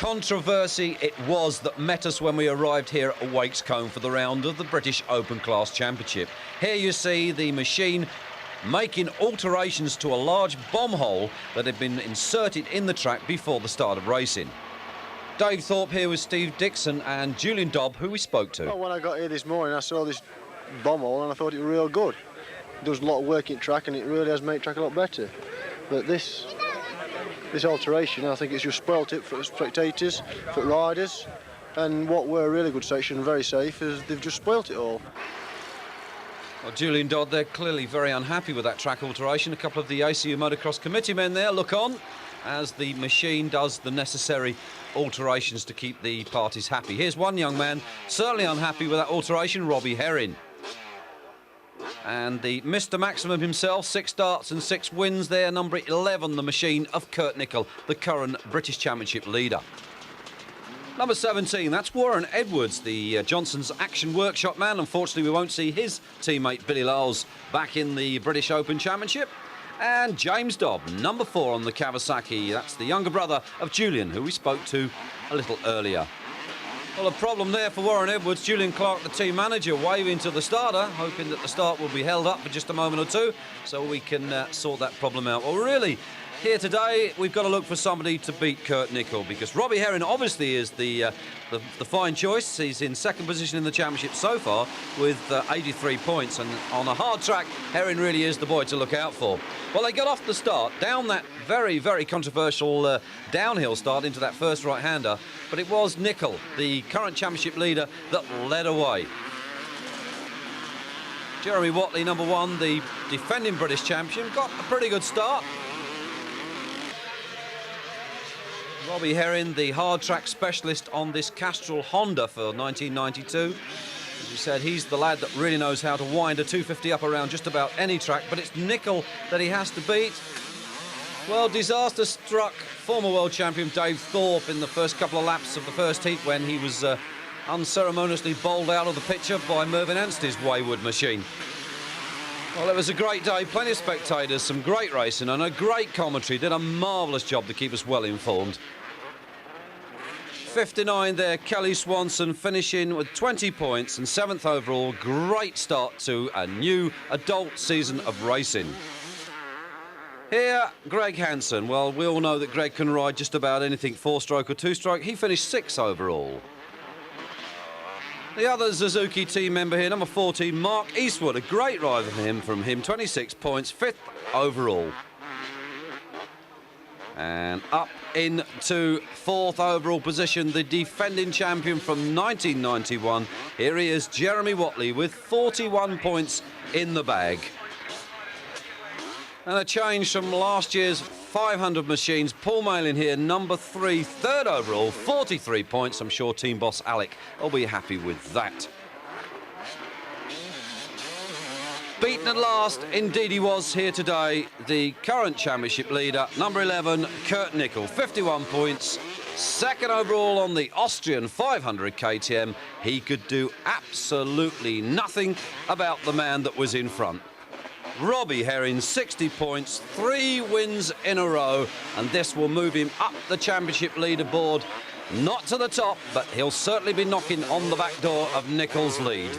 controversy it was that met us when we arrived here at Wakescombe for the round of the British Open Class Championship. Here you see the machine making alterations to a large bomb hole that had been inserted in the track before the start of racing. Dave Thorpe here with Steve Dixon and Julian Dobb, who we spoke to. Well, when I got here this morning, I saw this bomb hole and I thought it was real good. It does a lot of work in track and it really has made track a lot better. But this alteration, I think it's just spoilt it for spectators, for riders, and what were a really good section, very safe, is they've just spoilt it all. Well, Julian Dodd, they're clearly very unhappy with that track alteration. A couple of the ACU Motocross committee men there look on as the machine does the necessary alterations to keep the parties happy. Here's one young man certainly unhappy with that alteration, Robbie Herron. And the Mr. Maximum himself, 6 starts and 6 wins there, number 11, the machine of Kurt Nicholl, the current British Championship leader. Number 17, that's Warren Edwards, the Johnson's Action Workshop man. Unfortunately, we won't see his teammate Billy Lyles back in the British Open Championship. And James Dobb, number 4 on the Kawasaki. That's the younger brother of Julian, who we spoke to a little earlier. Well, a problem there for Warren Edwards. Julian Clark, the team manager, waving to the starter, hoping that the start will be held up for just a moment or two so we can sort that problem out. Well, really, here today, we've got to look for somebody to beat Kurt Nicholl, because Robbie Herron obviously is the fine choice. He's in second position in the championship so far with 83 points, and on a hard track, Herron really is the boy to look out for. Well, they got off the start, down that very, very controversial downhill start into that first right-hander, but it was Nicholl, the current championship leader, that led away. Jeremy Watley, number 1, the defending British champion, got a pretty good start. Robbie Herron, the hard track specialist on this Castrol Honda for 1992. As we said, he's the lad that really knows how to wind a 250 up around just about any track, but it's Nicholl that he has to beat. Well, disaster struck former world champion Dave Thorpe in the first couple of laps of the first heat when he was unceremoniously bowled out of the picture by Mervyn Anstey's wayward machine. Well, it was a great day, plenty of spectators, some great racing and a great commentary. Did a marvellous job to keep us well informed. 59 there, Kelly Swanson finishing with 20 points and 7th overall. Great start to a new adult season of racing. Here, Greg Hansen. Well, we all know that Greg can ride just about anything 4-stroke or 2-stroke. He finished 6th overall. The other Suzuki team member here, number 14, Mark Eastwood. A great ride from him, 26 points, 5th overall. And up into 4th overall position, the defending champion from 1991. Here he is, Jeremy Watley, with 41 points in the bag. And a change from last year's 500 machines. Paul Malin here, number 3, 3rd overall, 43 points. I'm sure team boss Alec will be happy with that. Beaten at last, indeed he was here today, the current championship leader, number 11, Kurt Nicholl, 51 points. 2nd overall on the Austrian 500 KTM. He could do absolutely nothing about the man that was in front. Robbie Herron, 60 points, 3 wins in a row, and this will move him up the championship leaderboard. Not to the top, but he'll certainly be knocking on the back door of Nicholl's lead.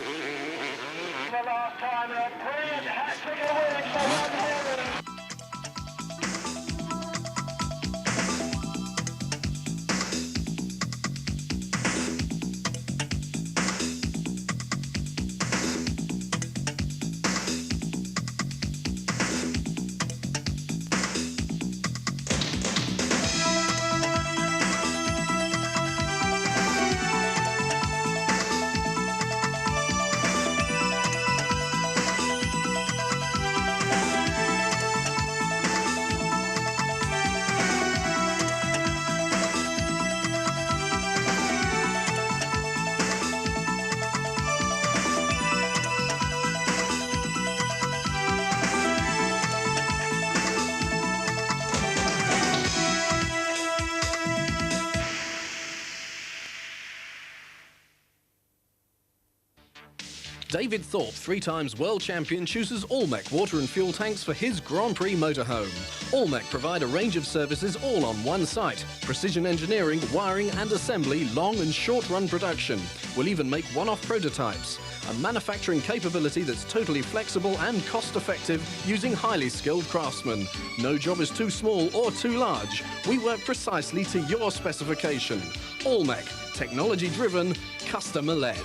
David Thorpe, 3-times world champion, chooses Allmec water and fuel tanks for his Grand Prix motorhome. Allmec provide a range of services all on one site. Precision engineering, wiring and assembly, long and short run production. We'll even make one-off prototypes. A manufacturing capability that's totally flexible and cost-effective using highly skilled craftsmen. No job is too small or too large. We work precisely to your specification. Allmec, technology-driven, customer-led.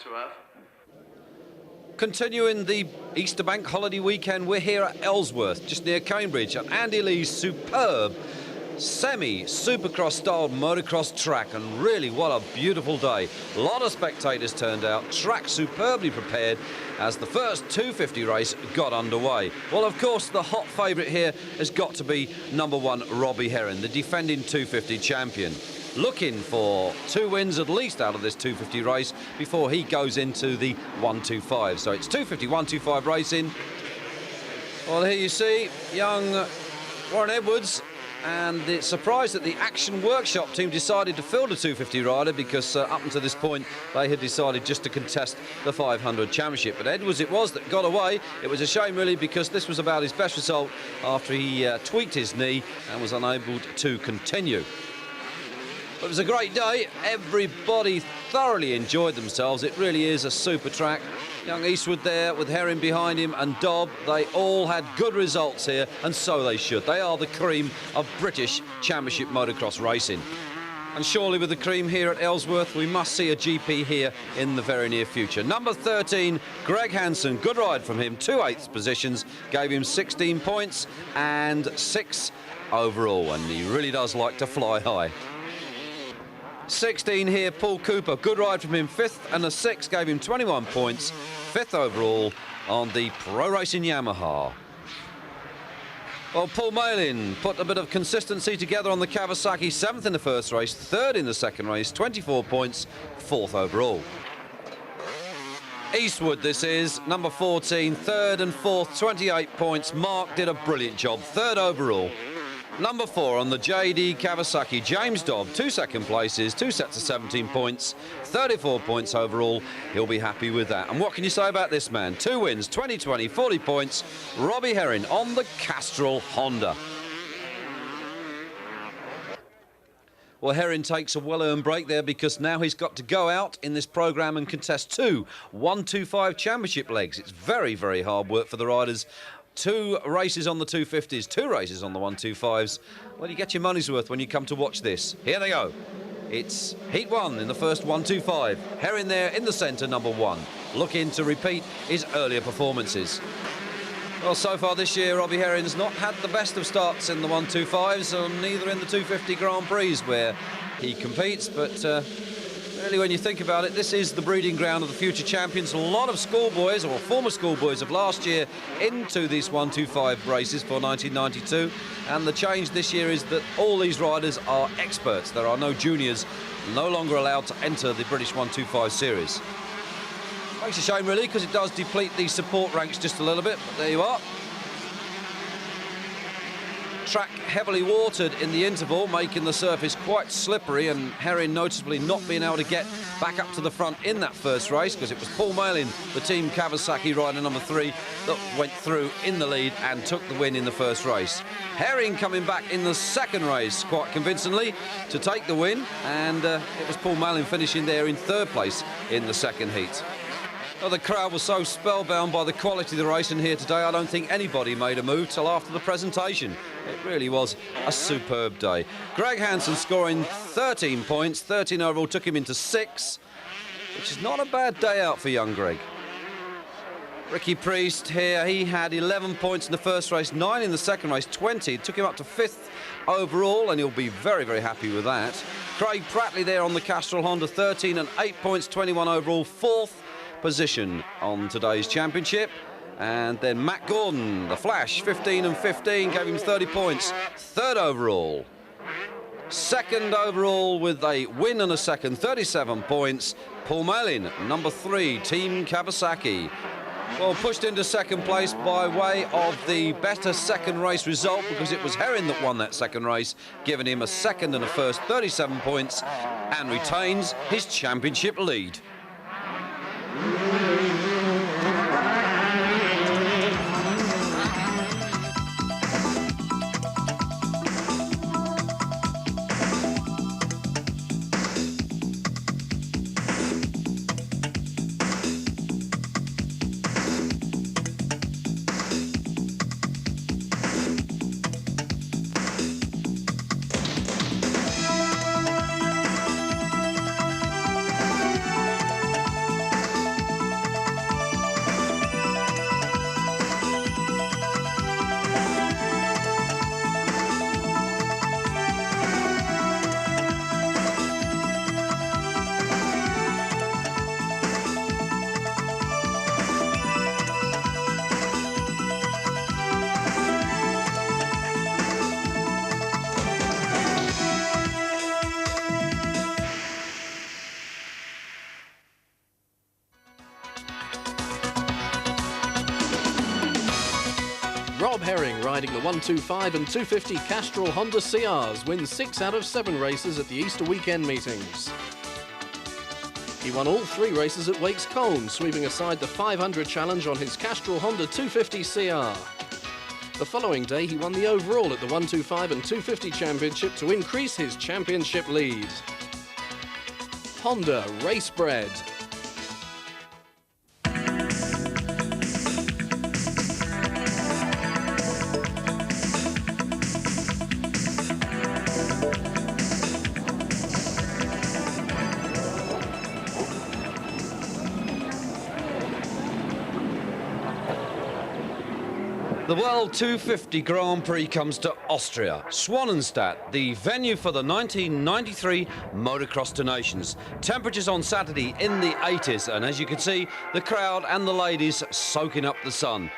To have. Continuing the Easter Bank holiday weekend, we're here at Ellsworth, just near Cambridge, at Andy Lee's superb semi-supercross style motocross track, and really what a beautiful day. A lot of spectators turned out, track superbly prepared as the first 250 race got underway. Well, of course, the hot favourite here has got to be number 1 Robbie Herron, the defending 250 champion. Looking for 2 wins at least out of this 250 race before he goes into the 125. So it's 250, 125 racing. Well, here you see young Warren Edwards, and it's surprised that the Action Workshop team decided to field a 250 rider, because up until this point they had decided just to contest the 500 championship. But Edwards it was that got away. It was a shame really, because this was about his best result after he tweaked his knee and was unable to continue. It was a great day. Everybody thoroughly enjoyed themselves. It really is a super track. Young Eastwood there with Herring behind him and Dobb. They all had good results here, and so they should. They are the cream of British Championship motocross racing. And surely with the cream here at Ellsworth, we must see a GP here in the very near future. Number 13, Greg Hansen. Good ride from him. 2 8th positions. Gave him 16 points and 6 overall. And he really does like to fly high. 16 here, Paul Cooper. Good ride from him. 5th and a 6 gave him 21 points. 5th overall on the Pro Racing Yamaha. Well, Paul Malin put a bit of consistency together on the Kawasaki. 7th in the first race, 3rd in the second race, 24 points, 4th overall. Eastwood this is, number 14, 3rd and 4th, 28 points. Mark did a brilliant job, 3rd overall. Number 4 on the JD Kawasaki, James Dobb, 2 second places, 2 sets of 17 points, 34 points overall. He'll be happy with that. And what can you say about this man? 2 wins, 2020, 40 points. Robbie Herron on the Castrol Honda. Well, Herron takes a well-earned break there, because now he's got to go out in this programme and contest 2 125 championship legs. It's very, very hard work for the riders. 2 races on the 250s, 2 races on the 125s. Well, you get your money's worth when you come to watch this. Here they go. It's Heat 1 in the first 125. Herron there in the centre, number 1. Looking to repeat his earlier performances. Well, so far this year, Robbie Herron's not had the best of starts in the 125s, or neither in the 250 Grand Prix where he competes, but really, when you think about it, this is the breeding ground of the future champions. A lot of schoolboys, or former schoolboys of last year, into these 125 races for 1992. And the change this year is that all these riders are experts. There are no juniors, no longer allowed to enter the British 125 series. Makes a shame, really, because it does deplete the support ranks just a little bit, but there you are. Track heavily watered in the interval, making the surface quite slippery, and Herron noticeably not being able to get back up to the front in that first race, because it was Paul Malin, the team Kawasaki rider number 3, that went through in the lead and took the win in the first race. Herron coming back in the second race quite convincingly to take the win, and it was Paul Malin finishing there in 3rd place in the second heat. Well, the crowd was so spellbound by the quality of the racing here today, I don't think anybody made a move till after the presentation. It really was a superb day. Greg Hansen scoring 13 points, 13 overall, took him into 6, which is not a bad day out for young Greg. Ricky Priest here, he had 11 points in the first race, 9 in the second race, 20. It took him up to 5th overall, and he'll be very, very happy with that. Craig Prattley there on the Castrol Honda, 13 and 8 points, 21 overall, 4th position on today's championship. And then Matt Gordon, the Flash, 15 and 15, gave him 30 points, 3rd overall. Second overall with a win and a second, 37 points. Paul Malin, number 3, Team Kawasaki. Well, pushed into second place by way of the better second race result, because it was Herron that won that second race, giving him a second and a first, 37 points, and retains his championship lead. Rob Herron, riding the 125 and 250 Castrol Honda CRs, wins 6 out of 7 races at the Easter weekend meetings. He won all 3 races at Wakes Colne, sweeping aside the 500 challenge on his Castrol Honda 250 CR. The following day, he won the overall at the 125 and 250 championship to increase his championship lead. Honda race bred. The World 250 Grand Prix comes to Austria, Schwanenstadt, the venue for the 1993 Motocross to Nations. Temperatures on Saturday in the 80s, and as you can see, the crowd and the ladies soaking up the sun.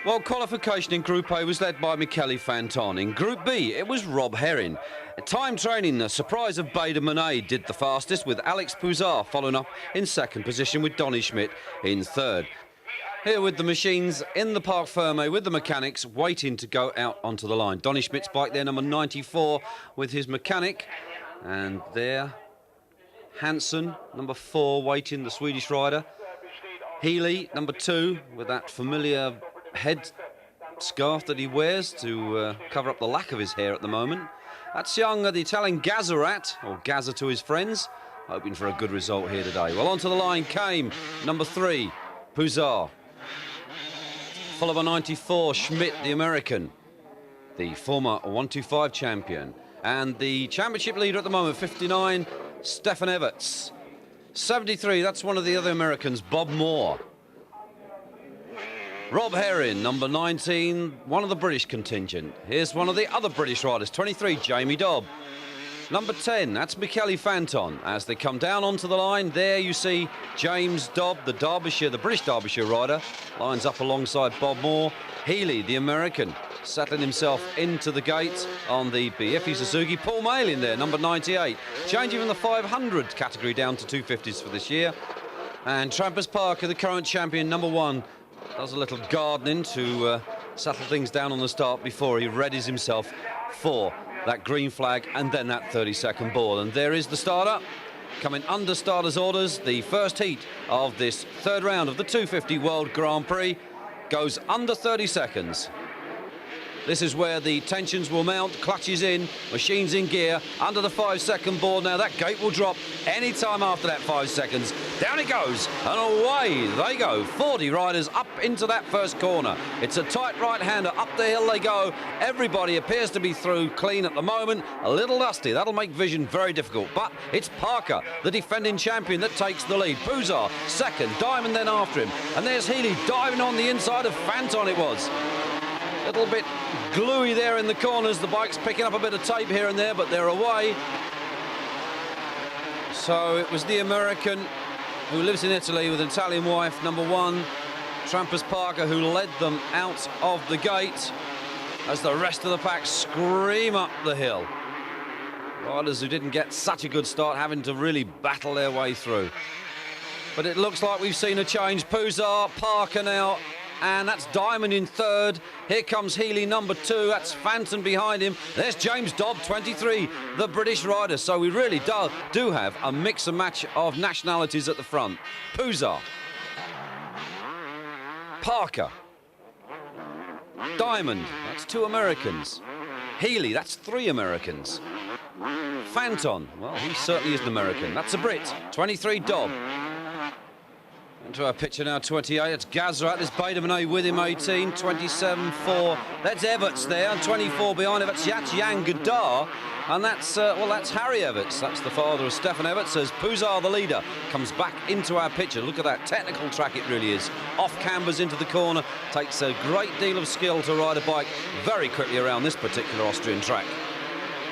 Well, qualification in Group A was led by Michele Fanton. In Group B, it was Rob Herron. Time training, the surprise of Bader Monet did the fastest, with Alex Pouzard following up in second position, with Donny Schmidt in third. Here with the machines in the Parc Fermé with the mechanics waiting to go out onto the line. Donny Schmidt's bike there, number 94, with his mechanic. And there, Hansen, number 4, waiting, the Swedish rider. Healy, number 2, with that familiar head scarf that he wears to cover up the lack of his hair at the moment. That's young, the Italian Gazzarat, or Gazza to his friends, hoping for a good result here today. Well, onto the line came number 3, Pouzard. Followed by 94, Schmidt, the American, the former 125 champion. And the championship leader at the moment, 59, Stefan Everts. 73, that's one of the other Americans, Bob Moore. Rob Herron, number 19, one of the British contingent. Here's one of the other British riders, 23, Jamie Dobb. Number 10, that's Michele Fanton. As they come down onto the line, there you see James Dobb, the British Derbyshire rider, lines up alongside Bob Moore. Healy, the American, settling himself into the gate on the BFE Suzuki. Paul Malin there, number 98, changing from the 500 category down to 250s for this year. And Trampers Parker, the current champion, number 1, does a little gardening to settle things down on the start before he readies himself for that green flag and then that 30-second ball. And there is the starter, coming under starter's orders. The first heat of this third round of the 250 World Grand Prix goes under 30 seconds. This is where the tensions will mount, clutches in, machines in gear, under the 5-second ball. Now that gate will drop any time after that 5 seconds. Down it goes, and away they go. 40 riders up into that first corner. It's a tight right-hander, up the hill they go. Everybody appears to be through clean at the moment. A little dusty, that'll make vision very difficult. But it's Parker, the defending champion, that takes the lead. Pouzard, second, Diamond then after him. And there's Healy diving on the inside of Fanton it was. A little bit gluey there in the corners. The bike's picking up a bit of tape here and there, but they're away. So it was the American who lives in Italy with an Italian wife, number 1, Trampers Parker, who led them out of the gate as the rest of the pack scream up the hill. Riders who didn't get such a good start having to really battle their way through. But it looks like we've seen a change. Pouzar, Parker now, and that's Diamond in third. Here comes Healy, number 2. That's Fanton behind him. There's James Dobb, 23, the British rider. So we really do have a mix and match of nationalities at the front. Pouzar, Parker, Diamond, that's 2 Americans. Healy, that's 3 Americans. Fanton, well, he certainly is an American. That's a Brit, 23, Dobb. Into our picture now, 28. It's Gazrat. There's Baderman with him, 18. 27, 4. That's Everts there, and 24 behind Everts. Yang Gadar. And that's, that's Harry Everts. That's the father of Stefan Everts. As Pouzar, the leader, comes back into our picture. Look at that technical track it really is. Off cambers into the corner. Takes a great deal of skill to ride a bike very quickly around this particular Austrian track.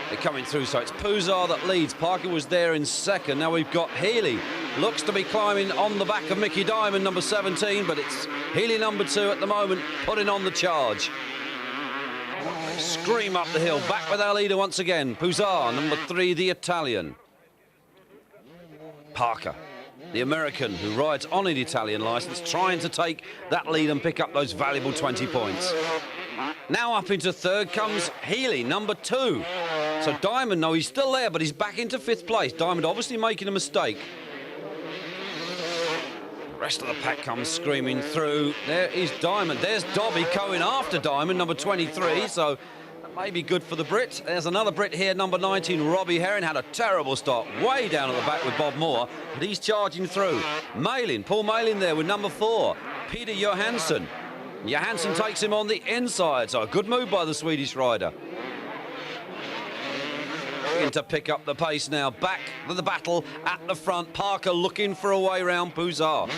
They're coming through, so it's Pouzar that leads. Parker was there in second. Now we've got Healy. Looks to be climbing on the back of Mickey Diamond, number 17, but it's Healy, number 2 at the moment, putting on the charge. Scream up the hill, back with our leader once again. Pouzar, number 3, the Italian. Parker, the American who rides on an Italian licence, trying to take that lead and pick up those valuable 20 points. Now up into third comes Healy, number 2. So Diamond, no, he's still there, but he's back into 5th place. Diamond obviously making a mistake. The rest of the pack comes screaming through. There is Diamond. There's Dobby going after Diamond, number 23. So that may be good for the Brit. There's another Brit here, number 19, Robbie Herron. Had a terrible start way down at the back with Bob Moore, but he's charging through. Malin, Paul Malin there with number 4, Peter Johansson. Johansson takes him on the inside, so a good move by the Swedish rider. To pick up the pace now, back to the battle at the front. Parker looking for a way round Pouzar.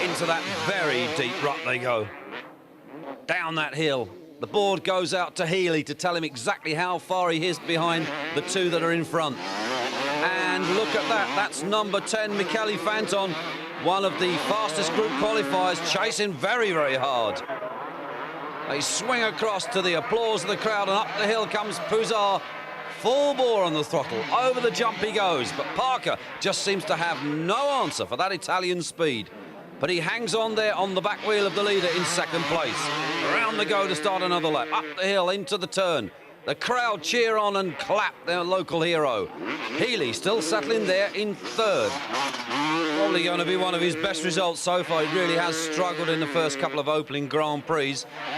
Into that very deep rut they go. Down that hill. The board goes out to Healy to tell him exactly how far he is behind the 2 that are in front. And look at that, that's number 10, Michele Fanton, one of the fastest group qualifiers, chasing very, very hard. They swing across to the applause of the crowd, and up the hill comes Pouzar, full bore on the throttle. Over the jump he goes, but Parker just seems to have no answer for that Italian speed. But he hangs on there on the back wheel of the leader in second place. Around they go to start another lap. Up the hill into the turn. The crowd cheer on and clap their local hero. Healy still settling there in third. Probably going to be one of his best results so far. He really has struggled in the first couple of opening Grand Prix.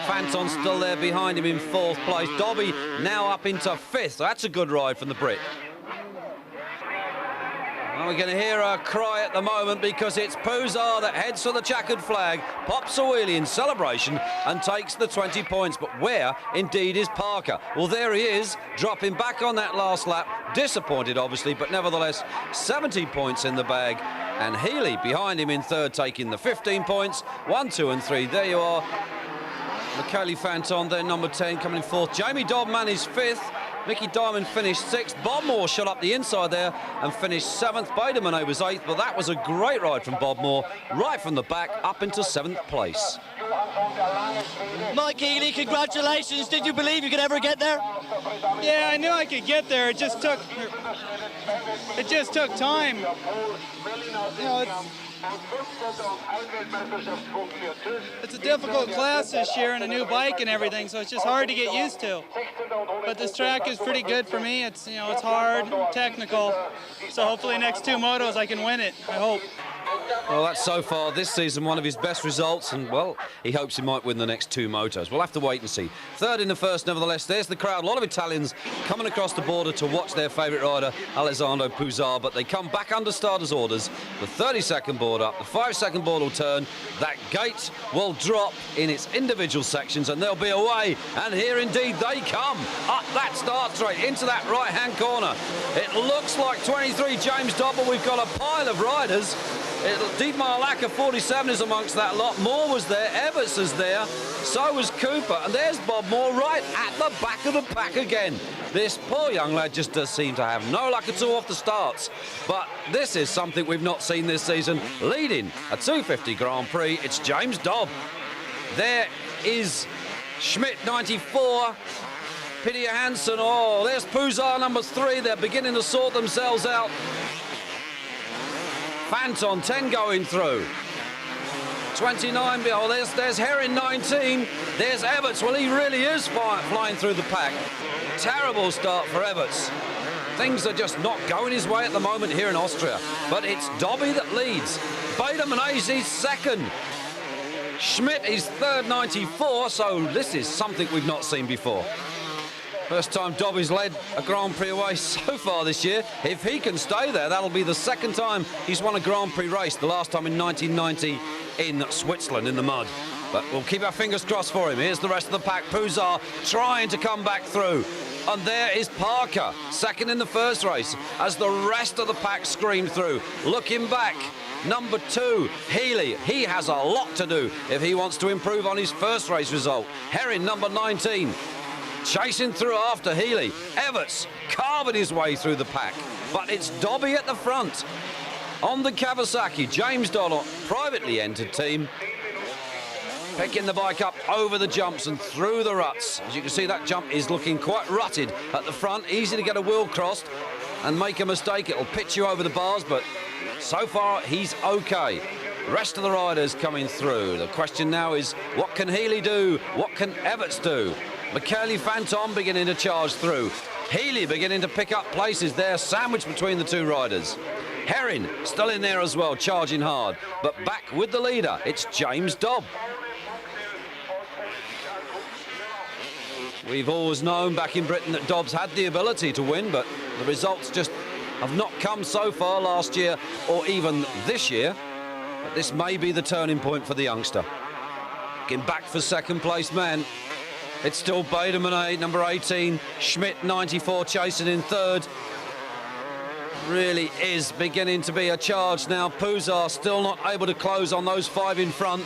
Fanton still there behind him in 4th place. Dobby now up into 5th. So that's a good ride from the Brit. Well, we're going to hear a cry at the moment because it's Pouzar that heads for the checkered flag, pops a wheelie in celebration and takes the 20 points. But where, indeed, is Parker? Well, there he is, dropping back on that last lap. Disappointed, obviously, but nevertheless, 17 points in the bag. And Healy behind him in third, taking the 15 points. 1, 2 and 3, there you are. Michele Fanton, there, number 10, coming in 4th. Jamie Dobb managed 5th. Mickey Diamond finished 6th. Bob Moore shot up the inside there and finished 7th. Baderman was 8th, but that was a great ride from Bob Moore, right from the back up into 7th place. Mike Healy, congratulations. Did you believe you could ever get there? Yeah, I knew I could get there. It just took time. You know, it's a difficult class this year and a new bike and everything, so it's just hard to get used to. But this track is pretty good for me. It's, you know, it's hard, technical. So hopefully next 2 motos I can win it, I hope. Well, that's so far this season one of his best results, and, well, he hopes he might win the next 2 motos. We'll have to wait and see. Third in the first, nevertheless. There's the crowd. A lot of Italians coming across the border to watch their favourite rider, Alessandro Pouzar, but they come back under starters' orders. The 30-second board up, the 5-second board will turn. That gate will drop in its individual sections, and they'll be away. And here, indeed, they come. Up that start straight, into that right-hand corner. It looks like 23 James Dobb, but we've got a pile of riders. Dietmar Lacker, 47, is amongst that lot. Moore was there, Everts is there, so was Cooper, and there's Bob Moore right at the back of the pack again. This poor young lad just does seem to have no luck at all off the starts, but this is something we've not seen this season. Leading a 250 Grand Prix, it's James Dobb. There is Schmidt, 94, Peter Johansson. Oh, there's Puzar number 3. They're beginning to sort themselves out. Fanton, 10 going through. 29, oh, there's Herron, 19. There's Everts. Well, he really is flying through the pack. Terrible start for Everts. Things are just not going his way at the moment here in Austria. But it's Dobby that leads. Bader-Menezes second. Schmidt is third, 94, so this is something we've not seen before. First time Dobby's led a Grand Prix away so far this year. If he can stay there, that'll be the second time he's won a Grand Prix race, the last time in 1990 in Switzerland in the mud. But we'll keep our fingers crossed for him. Here's the rest of the pack. Puzar trying to come back through. And there is Parker, second in the first race, as the rest of the pack scream through. Looking back, number 2, Healy. He has a lot to do if he wants to improve on his first race result. Herron, number 19. Chasing through after Healy. Everts carving his way through the pack. But it's Dobby at the front. On the Kawasaki, James Dodd, privately entered team. Picking the bike up over the jumps and through the ruts. As you can see, that jump is looking quite rutted at the front. Easy to get a wheel crossed and make a mistake. It'll pitch you over the bars, but so far he's okay. Rest of the riders coming through. The question now is, what can Healy do? What can Everts do? Michele Fanton beginning to charge through. Healy beginning to pick up places there, sandwiched between the two riders. Herron still in there as well, charging hard. But back with the leader, it's James Dobb. We've always known back in Britain that Dobbs had the ability to win, but the results just have not come so far last year or even this year. But this may be the turning point for the youngster. Getting back for second place man. It's still Bader-Menezes, number 18. Schmidt, 94, chasing in third. Really is beginning to be a charge now. Puzar still not able to close on those 5 in front.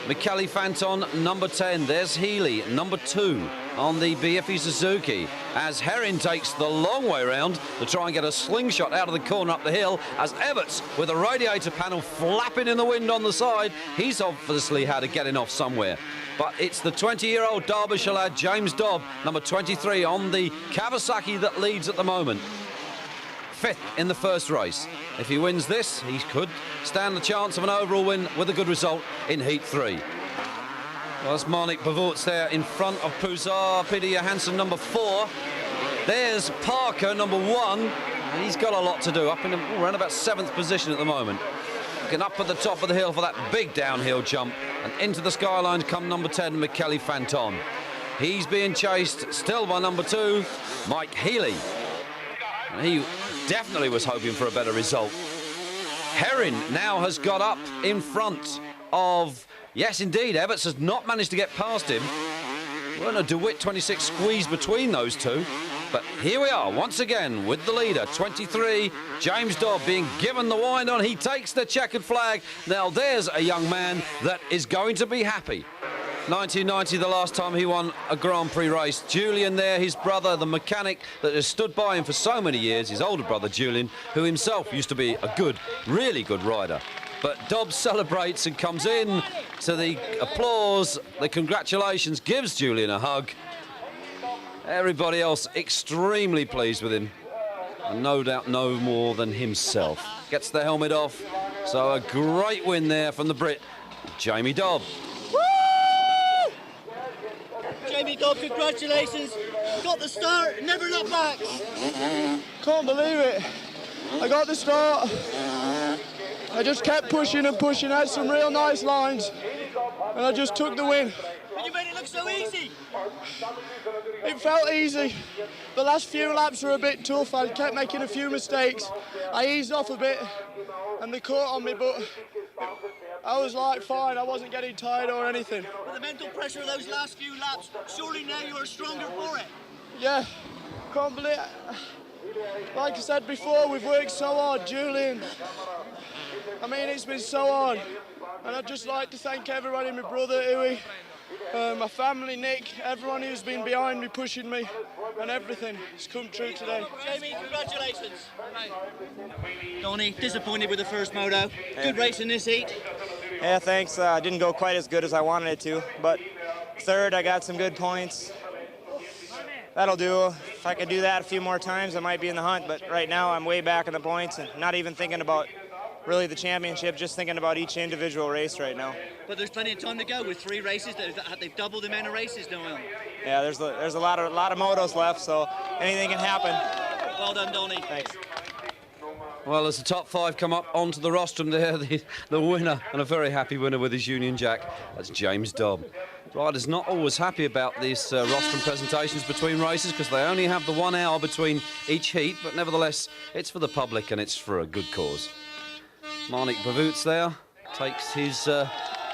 Michele Fanton, number 10. There's Healy, number 2 on the BFE Suzuki. As Herron takes the long way round to try and get a slingshot out of the corner up the hill. As Everts, with a radiator panel flapping in the wind on the side, he's obviously had to get in off somewhere. But it's the 20-year-old Derbyshire lad, James Dobb, number 23 on the Kawasaki that leads at the moment. 5th in the first race. If he wins this, he could stand the chance of an overall win with a good result in Heat 3. Well, that's Marnik Bavorts there in front of Puzar. Peter Johansson, number 4. There's Parker, number 1. And he's got a lot to do. Up in around about 7th position at the moment. Looking up at the top of the hill for that big downhill jump. And into the skyline come number 10, Michele Fanton. He's being chased still by number 2, Mike Healy. And he definitely was hoping for a better result. Herron now has got up in front of, yes indeed, Everts has not managed to get past him. Werner DeWitt, 26, squeezed between those two. But here we are once again with the leader, 23, James Dobb being given the wind on. He takes the checkered flag. Now there's a young man that is going to be happy. 1990, the last time he won a Grand Prix race. Julian there, his brother, the mechanic that has stood by him for so many years, his older brother Julian, who himself used to be a good, really good rider. But Dobbs celebrates and comes in to the applause, the congratulations, gives Julian a hug. Everybody else extremely pleased with him, and no doubt no more than himself. Gets the helmet off, so a great win there from the Brit, Jamie Dobb. Jamie Dobb, congratulations. Got the start, never looked back. Can't believe it. I got the start. I just kept pushing and pushing. I had some real nice lines, and I just took the win. And you made it look so easy. It felt easy. The last few laps were a bit tough. I kept making a few mistakes. I eased off a bit, and they caught on me, but I was like fine. I wasn't getting tired or anything. With the mental pressure of those last few laps, surely now you are stronger for it. Yeah, can't believe it. Like I said before, we've worked so hard, Julian. I mean, it's been so hard. And I'd just like to thank everybody, my brother, Uwe, my family, Nick, everyone who's been behind me, pushing me, and everything has come true today. Jamie, congratulations. Donnie, disappointed with the first moto. Good race in this heat. Yeah, thanks. Didn't go quite as good as I wanted it to, but third, I got some good points. that'll do. If I could do that a few more times, I might be in the hunt. But right now, I'm way back in the points and not even thinking about really the championship, just thinking about each individual race right now. But there's plenty of time to go with 3 races. They've doubled the amount of races now. Yeah, there's a lot of motos left, so anything can happen. Well done, Donnie. Thanks. Well, as the top 5 come up onto the rostrum there, the winner, and a very happy winner with his Union Jack, that's James Dobb. Riders not always happy about these rostrum presentations between races because they only have the 1 hour between each heat, but nevertheless, it's for the public and it's for a good cause. Marnik Bavoots there takes his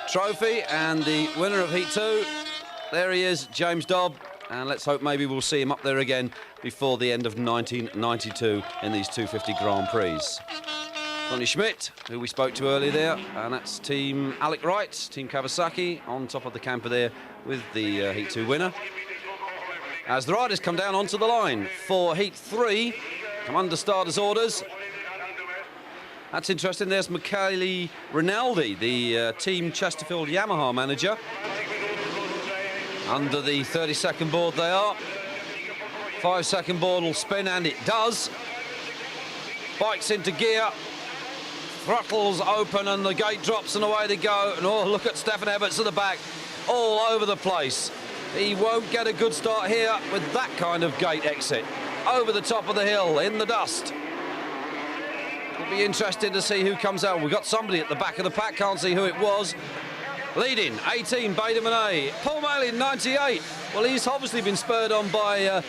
trophy, and the winner of Heat 2, there he is, James Dobb, and let's hope maybe we'll see him up there again before the end of 1992 in these 250 Grand Prix. Donny Schmidt, who we spoke to earlier there, and that's Team Alec Wright, Team Kawasaki, on top of the camper there with the Heat 2 winner. As the riders come down onto the line for Heat 3, come under starters' orders. That's interesting. There's Michele Rinaldi, the Team Chesterfield Yamaha manager. Under the 30-second board they are. 5-second board will spin, and it does. Bikes into gear. Throttles open, and the gate drops, and away they go. And oh, look at Stefan Everts at the back, all over the place. He won't get a good start here with that kind of gate exit. Over the top of the hill, in the dust. It'll be interesting to see who comes out. We've got somebody at the back of the pack, can't see who it was. Leading, 18, Bader Monet. Paul Malin, 98. Well, he's obviously been spurred on by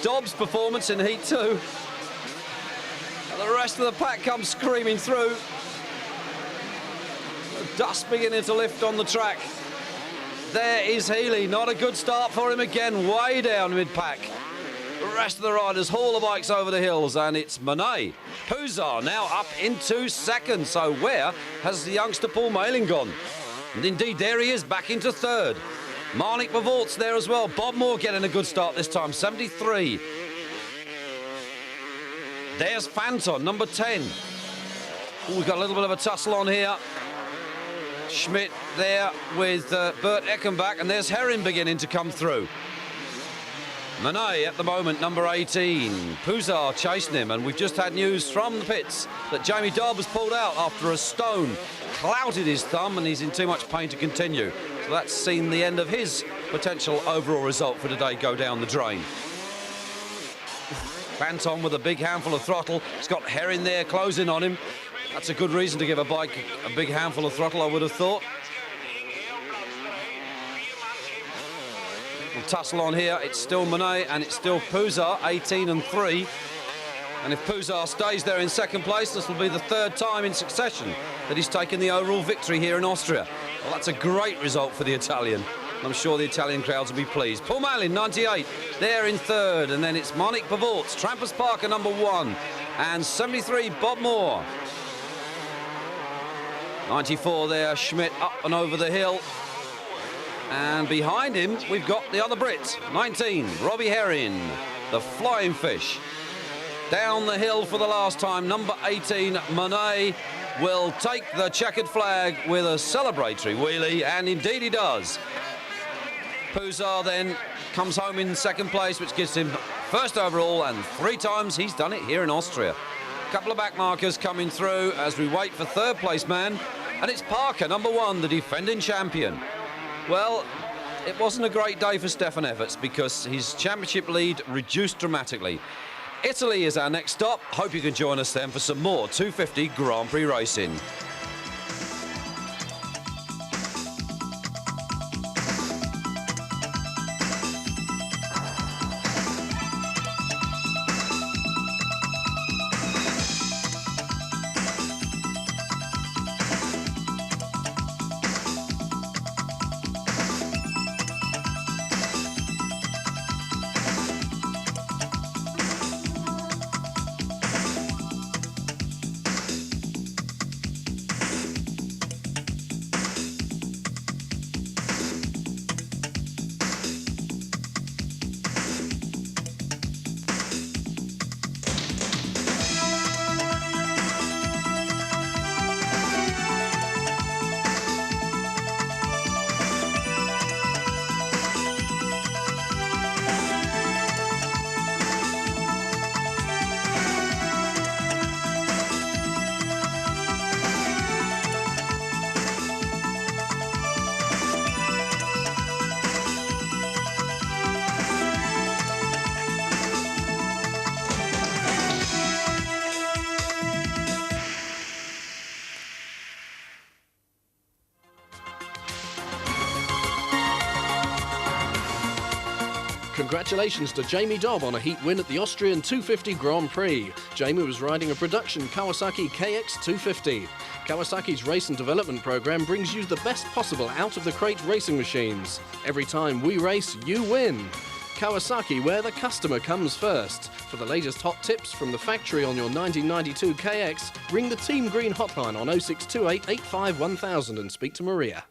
Dobbs' performance in Heat 2. And the rest of the pack comes screaming through. The dust beginning to lift on the track. There is Healy, not a good start for him again, way down mid-pack. The rest of the riders haul the bikes over the hills, and it's Monet. Pouzar now up into second, so where has the youngster Paul Malin gone? And indeed, there he is, back into third. Marnik Bavoots there as well. Bob Moore getting a good start this time, 73. There's Fanton, number 10. Ooh, we've got a little bit of a tussle on here. Schmidt there with Bert Eckenbach, and there's Herron beginning to come through. Monet at the moment, number 18. Pouzar chasing him, and we've just had news from the pits that Jamie Dobb has pulled out after a stone clouted his thumb, and he's in too much pain to continue. So that's seen the end of his potential overall result for today go down the drain. Fanton with a big handful of throttle. He's got Herron there closing on him. That's a good reason to give a bike a big handful of throttle, I would have thought. We'll tussle on here. It's still Monet and it's still Pouzar, 18 and 3. And if Pouzar stays there in second place, this will be the 3rd time in succession that he's taken the overall victory here in Austria. Well, that's a great result for the Italian. I'm sure the Italian crowds will be pleased. Paul Malin, 98, there in 3rd. And then it's Marnik Bavoots, Trampers Parker, number 1. And 73, Bob Moore. 94 there, Schmidt up and over the hill. And behind him, we've got the other Brit, 19, Robbie Herron, the Flying Fish. Down the hill for the last time, number 18, Monet, will take the checkered flag with a celebratory wheelie, and indeed he does. Pouzar then comes home in second place, which gives him 1st overall, and 3 times he's done it here in Austria. A couple of back markers coming through as we wait for 3rd place man, and it's Parker, number 1, the defending champion. Well, it wasn't a great day for Stefan Everts because his championship lead reduced dramatically. Italy is our next stop. Hope you can join us then for some more 250 Grand Prix racing. Congratulations to Jamie Dobb on a heat win at the Austrian 250 Grand Prix. Jamie was riding a production Kawasaki KX250. Kawasaki's race and development program brings you the best possible out-of-the-crate racing machines. Every time we race, you win. Kawasaki, where the customer comes first. For the latest hot tips from the factory on your 1992 KX, ring the Team Green hotline on 0628 85 1000 and speak to Maria.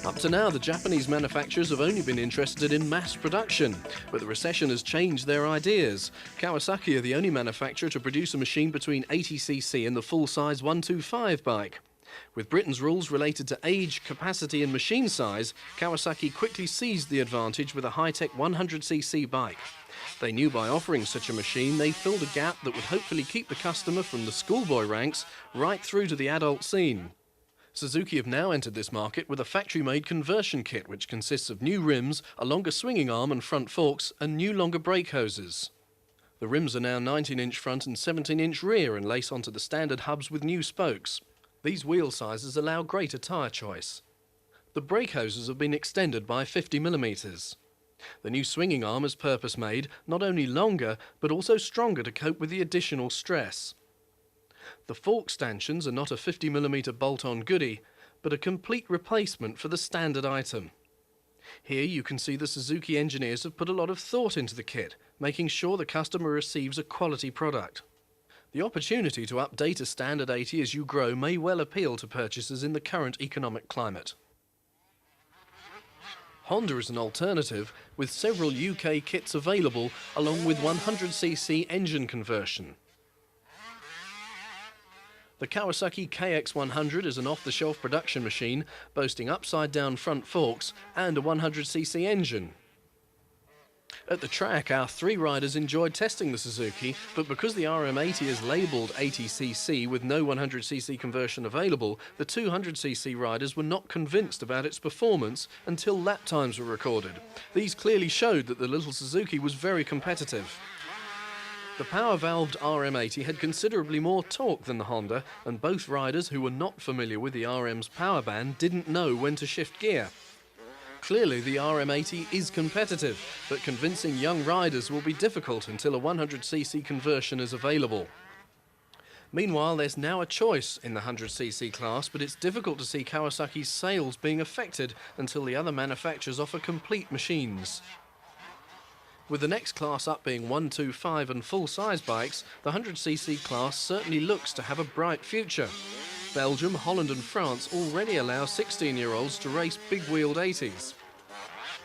Up to now, the Japanese manufacturers have only been interested in mass production, but the recession has changed their ideas. Kawasaki are the only manufacturer to produce a machine between 80cc and the full-size 125 bike. With Britain's rules related to age, capacity and machine size, Kawasaki quickly seized the advantage with a high-tech 100cc bike. They knew by offering such a machine they filled a gap that would hopefully keep the customer from the schoolboy ranks right through to the adult scene. Suzuki have now entered this market with a factory-made conversion kit which consists of new rims, a longer swinging arm and front forks and new longer brake hoses. The rims are now 19-inch front and 17-inch rear and lace onto the standard hubs with new spokes. These wheel sizes allow greater tyre choice. The brake hoses have been extended by 50mm. The new swinging arm is purpose-made, not only longer but also stronger to cope with the additional stress. The fork stanchions are not a 50mm bolt-on goodie, but a complete replacement for the standard item. Here you can see the Suzuki engineers have put a lot of thought into the kit, making sure the customer receives a quality product. The opportunity to update a standard 80 as you grow may well appeal to purchasers in the current economic climate. Honda is an alternative, with several UK kits available along with 100cc engine conversion. The Kawasaki KX100 is an off-the-shelf production machine boasting upside-down front forks and a 100cc engine. At the track, our three riders enjoyed testing the Suzuki, but because the RM80 is labelled 80cc with no 100cc conversion available, the 200cc riders were not convinced about its performance until lap times were recorded. These clearly showed that the little Suzuki was very competitive. The power-valved RM80 had considerably more torque than the Honda, and both riders who were not familiar with the RM's power band didn't know when to shift gear. Clearly the RM80 is competitive, but convincing young riders will be difficult until a 100cc conversion is available. Meanwhile, there's now a choice in the 100cc class, but it's difficult to see Kawasaki's sales being affected until the other manufacturers offer complete machines. With the next class up being 125 and full-size bikes, the 100cc class certainly looks to have a bright future. Belgium, Holland and France already allow 16-year-olds to race big-wheeled 80s.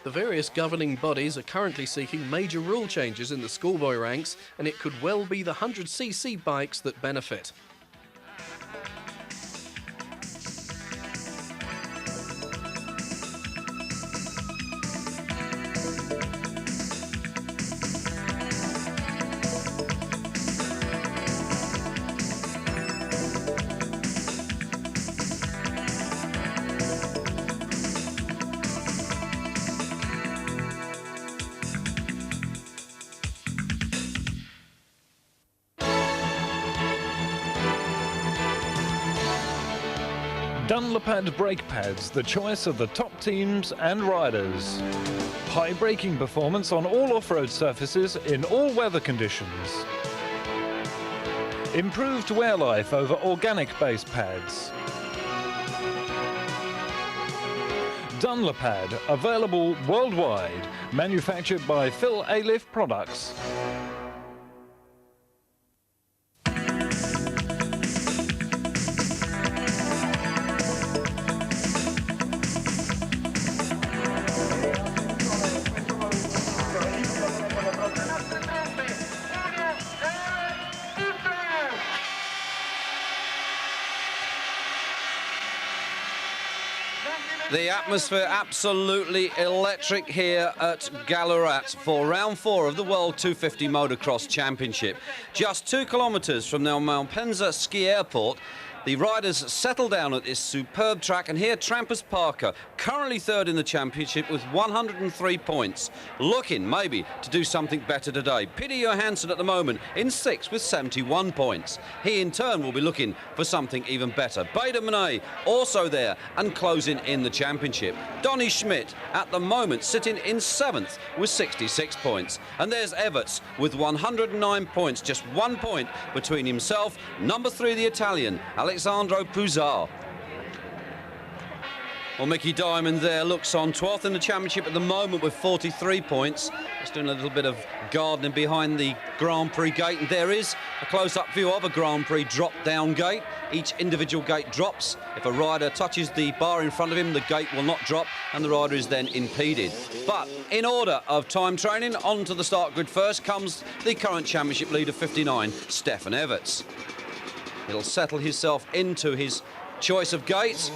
The various governing bodies are currently seeking major rule changes in the schoolboy ranks, and it could well be the 100cc bikes that benefit. Dunlopad brake pads, the choice of the top teams and riders. High braking performance on all off-road surfaces in all weather conditions. Improved wear life over organic base pads. Dunlopad, available worldwide, manufactured by Phil Aliff Products. The atmosphere absolutely electric here at Gallaurat for round 4 of the World 250 Motocross Championship. Just 2 kilometres from the Malpensa ski airport The riders settle down at this superb track, and here Trampers Parker, currently third in the championship with 103 points, looking maybe to do something better today. Peter Johansson at the moment in sixth with 71 points. He in turn will be looking for something even better. Bader Monet also there and closing in the championship. Donny Schmidt at the moment sitting in seventh with 66 points. And there's Everts with 109 points, just 1 point between himself, number 3 the Italian, Alessandro Puzzar. Well, Mickey Diamond there looks on 12th in the championship at the moment with 43 points. Just doing a little bit of gardening behind the Grand Prix gate, and there is a close-up view of a Grand Prix drop-down gate. Each individual gate drops. If a rider touches the bar in front of him, the gate will not drop, and the rider is then impeded. But in order of time training, onto the start grid first comes the current championship leader, 59, Stefan Everts. He'll settle himself into his choice of gates.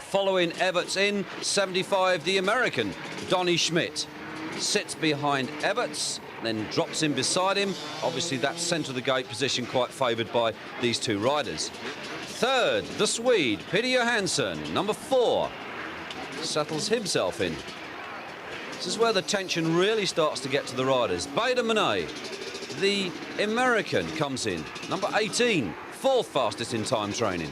Following Everts in, 75, the American, Donny Schmidt. Sits behind Everts, then drops in beside him. Obviously, that centre of the gate position quite favoured by these two riders. Third, the Swede, Peter Johansson, number 4, settles himself in. This is where the tension really starts to get to the riders. Bader Monet, the American, comes in, number 18, 4th fastest in time training.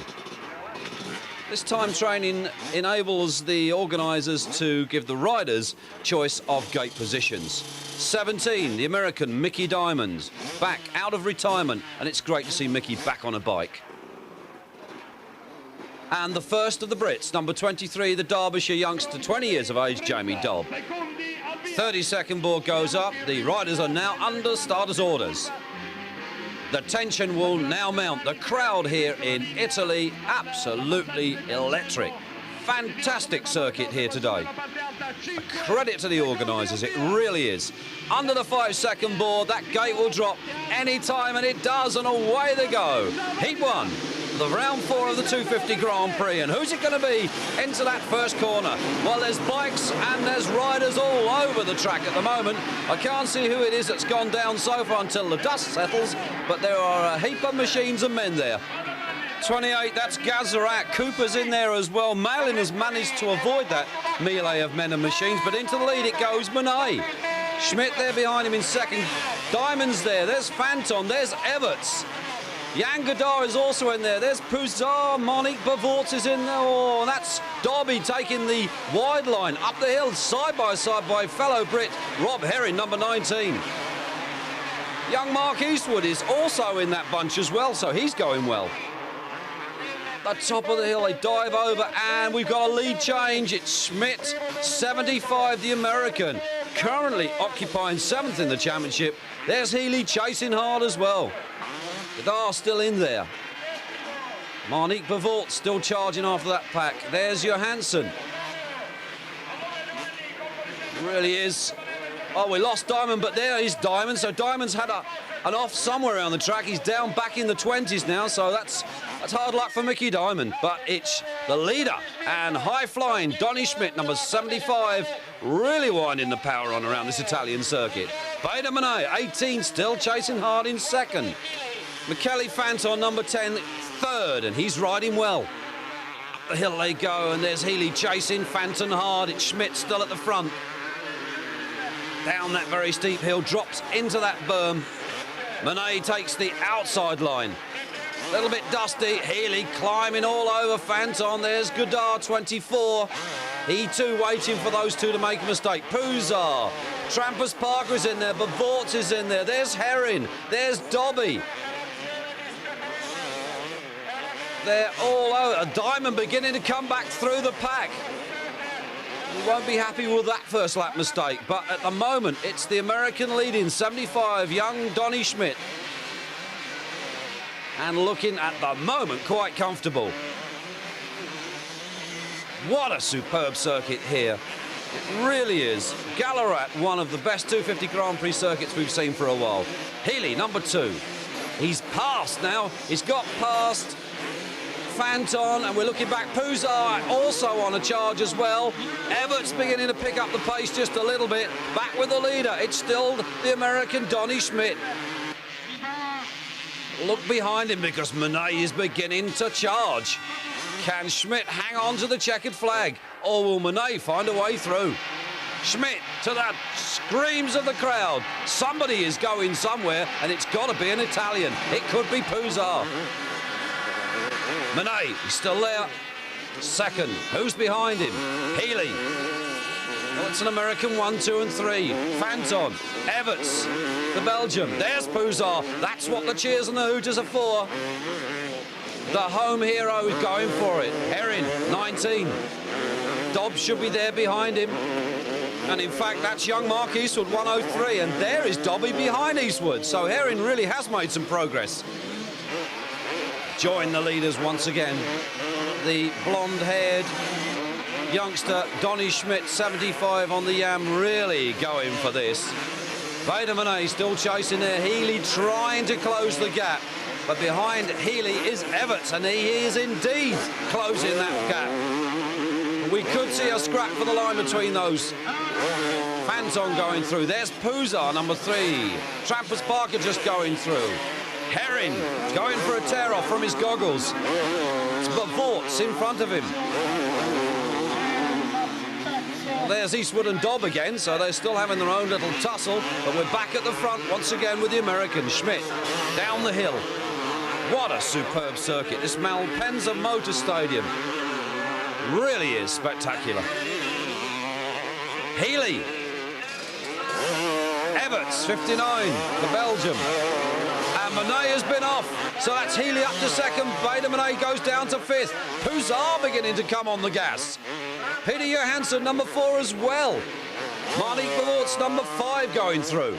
This time training enables the organisers to give the riders choice of gate positions. 17, the American Mickey Diamond, back out of retirement, and it's great to see Mickey back on a bike. And the first of the Brits, number 23, the Derbyshire youngster, 20 years of age, Jamie Dobb. 30-second board goes up. The riders are now under starters' orders. The tension will now mount. The crowd here in Italy, absolutely electric. Fantastic circuit here today. A credit to the organisers, it really is. Under the 5-second board, that gate will drop any time, and it does, and away they go. Heat 1, the round 4 of the 250 Grand Prix, and who's it going to be into that first corner? Well, there's bikes and there's riders all over the track at the moment. I can't see who it is that's gone down so far until the dust settles, but there are a heap of machines and men there. 28, that's Gazarat. Cooper's in there as well. Malin has managed to avoid that melee of men and machines, but into the lead it goes Monet. Schmidt there behind him in second. Diamond's there. There's Phantom. There's Everts. Jan Godard is also in there. There's Puzzar. Monique Bavort is in there. Oh, and that's Dobby taking the wide line up the hill, side by fellow Brit Rob Herron, number 19. Young Mark Eastwood is also in that bunch as well, so he's going well. The top of the hill, they dive over, and we've got a lead change. It's Schmidt, 75, the American, currently occupying 7th in the championship. There's Healy chasing hard as well. Godard still in there. Monique Bavort still charging after that pack. There's Johansson. Really is. Oh, we lost Diamond, but there is Diamond. So Diamond's had an off somewhere around the track. He's down back in the 20s now, so that's hard luck for Mickey Diamond. But it's the leader and high-flying Donny Schmidt, number 75, really winding the power on around this Italian circuit. Bader Monet, 18, still chasing hard in second. Michele Fanton, number 10, third, and he's riding well. Up the hill they go, and there's Healy chasing Fanton hard. It's Schmidt still at the front. Down that very steep hill, drops into that berm. Monet takes the outside line. A little bit dusty. Healy climbing all over Fanton. There's Godard, 24. He too waiting for those two to make a mistake. Puzzar. Trampers Parker is in there. Bavort is in there. There's Herron. There's Dobby. They're all over. A Diamond beginning to come back through the pack. We won't be happy with that first lap mistake, but at the moment it's the American leading, 75, young Donny Schmidt. And looking at the moment quite comfortable. What a superb circuit here. It really is. Gallarat, one of the best 250 Grand Prix circuits we've seen for a while. Healy, number 2. He's passed now. He's got past Fanton, and we're looking back. Puzzar also on a charge as well. Everts beginning to pick up the pace just a little bit. Back with the leader. It's still the American Donny Schmidt. look behind him because Monet is beginning to charge. Can Schmidt hang on to the checkered flag, or will Monet find a way through? Schmidt to the screams of the crowd. Somebody is going somewhere, and it's got to be an Italian. It could be Pouzar. Monet, he's still there. Second. Who's behind him? Healy. Well, it's an American 1, 2 and 3. Fanton, Everts, the Belgian. There's Pouzar. That's what the cheers and the hooters are for. The home hero is going for it. Herron, 19. Dobbs should be there behind him. And in fact, that's young Mark Eastwood, 103. And there is Dobby behind Eastwood. So Herron really has made some progress. Join the leaders once again. The blonde-haired youngster, Donny Schmidt, 75 on the Yam, really going for this. Vader still chasing there. Healy trying to close the gap. But behind Healy is Everts, and he is indeed closing that gap. We could see a scrap for the line between those. Fanton going through. There's Pouzar, number 3. Trampers Parker just going through. Herron going for a tear-off from his goggles. It's Bavorts in front of him. Well, there's Eastwood and Dobb again, so they're still having their own little tussle. But we're back at the front once again with the American. Schmidt down the hill. What a superb circuit. This Malpensa Motor Stadium really is spectacular. Healy. Everts, 59, the Belgian. And Monet has been off. So that's Healy up to second. Bader Monet goes down to 5th. Pouzar beginning to come on the gas. Peter Johansson, number 4 as well. Marnik Bavorts, number 5 going through.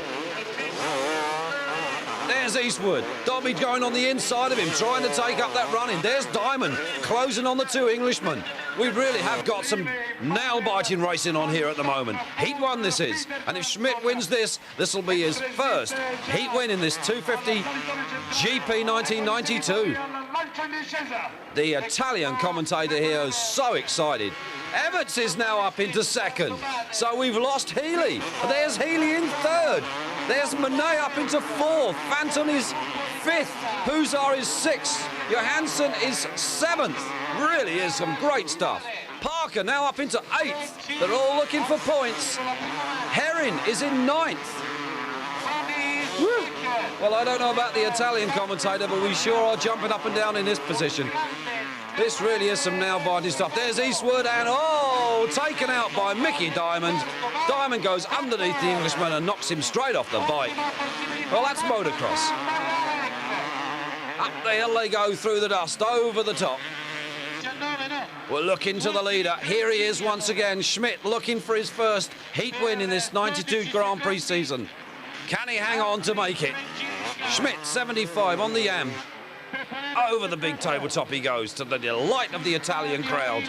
There's Eastwood. Dobby going on the inside of him, trying to take up that running. There's Diamond closing on the 2 Englishmen. We really have got some nail-biting racing on here at the moment. Heat 1 this is. And if Schmidt wins this, this will be his first heat win in this 250 GP 1992. The Italian commentator here is so excited. Everts is now up into second. So we've lost Healy. There's Healy in 3rd. There's Monet up into 4th. Fanton is 5th. Pouzar is 6th. Johansson is 7th. Really is some great stuff. Parker now up into 8th. They're all looking for points. Herron is in 9th. Woo. Well, I don't know about the Italian commentator, but we sure are jumping up and down in this position. This really is some nail-biting stuff. There's Eastwood, and taken out by Mickey Diamond. Diamond goes underneath the Englishman and knocks him straight off the bike. Well, that's motocross. Up the hill they go through the dust, over the top. We're looking to the leader. Here he is once again. Schmidt looking for his first heat win in this 92 Grand Prix season. Can he hang on to make it? Schmidt, 75 on the Yam. Over the big tabletop he goes, to the delight of the Italian crowd.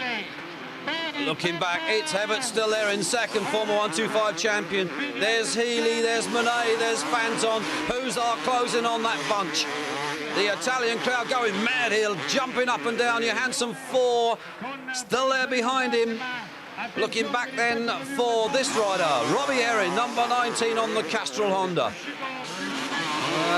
Looking back, it's Everts still there in second, former 125 champion. There's Healy, there's Monet, there's Fanton. Pouzar closing on that bunch. The Italian crowd going mad here, jumping up and down. Johansson 4, still there behind him. Looking back then for this rider, Robbie Herron, number 19 on the Castrol Honda.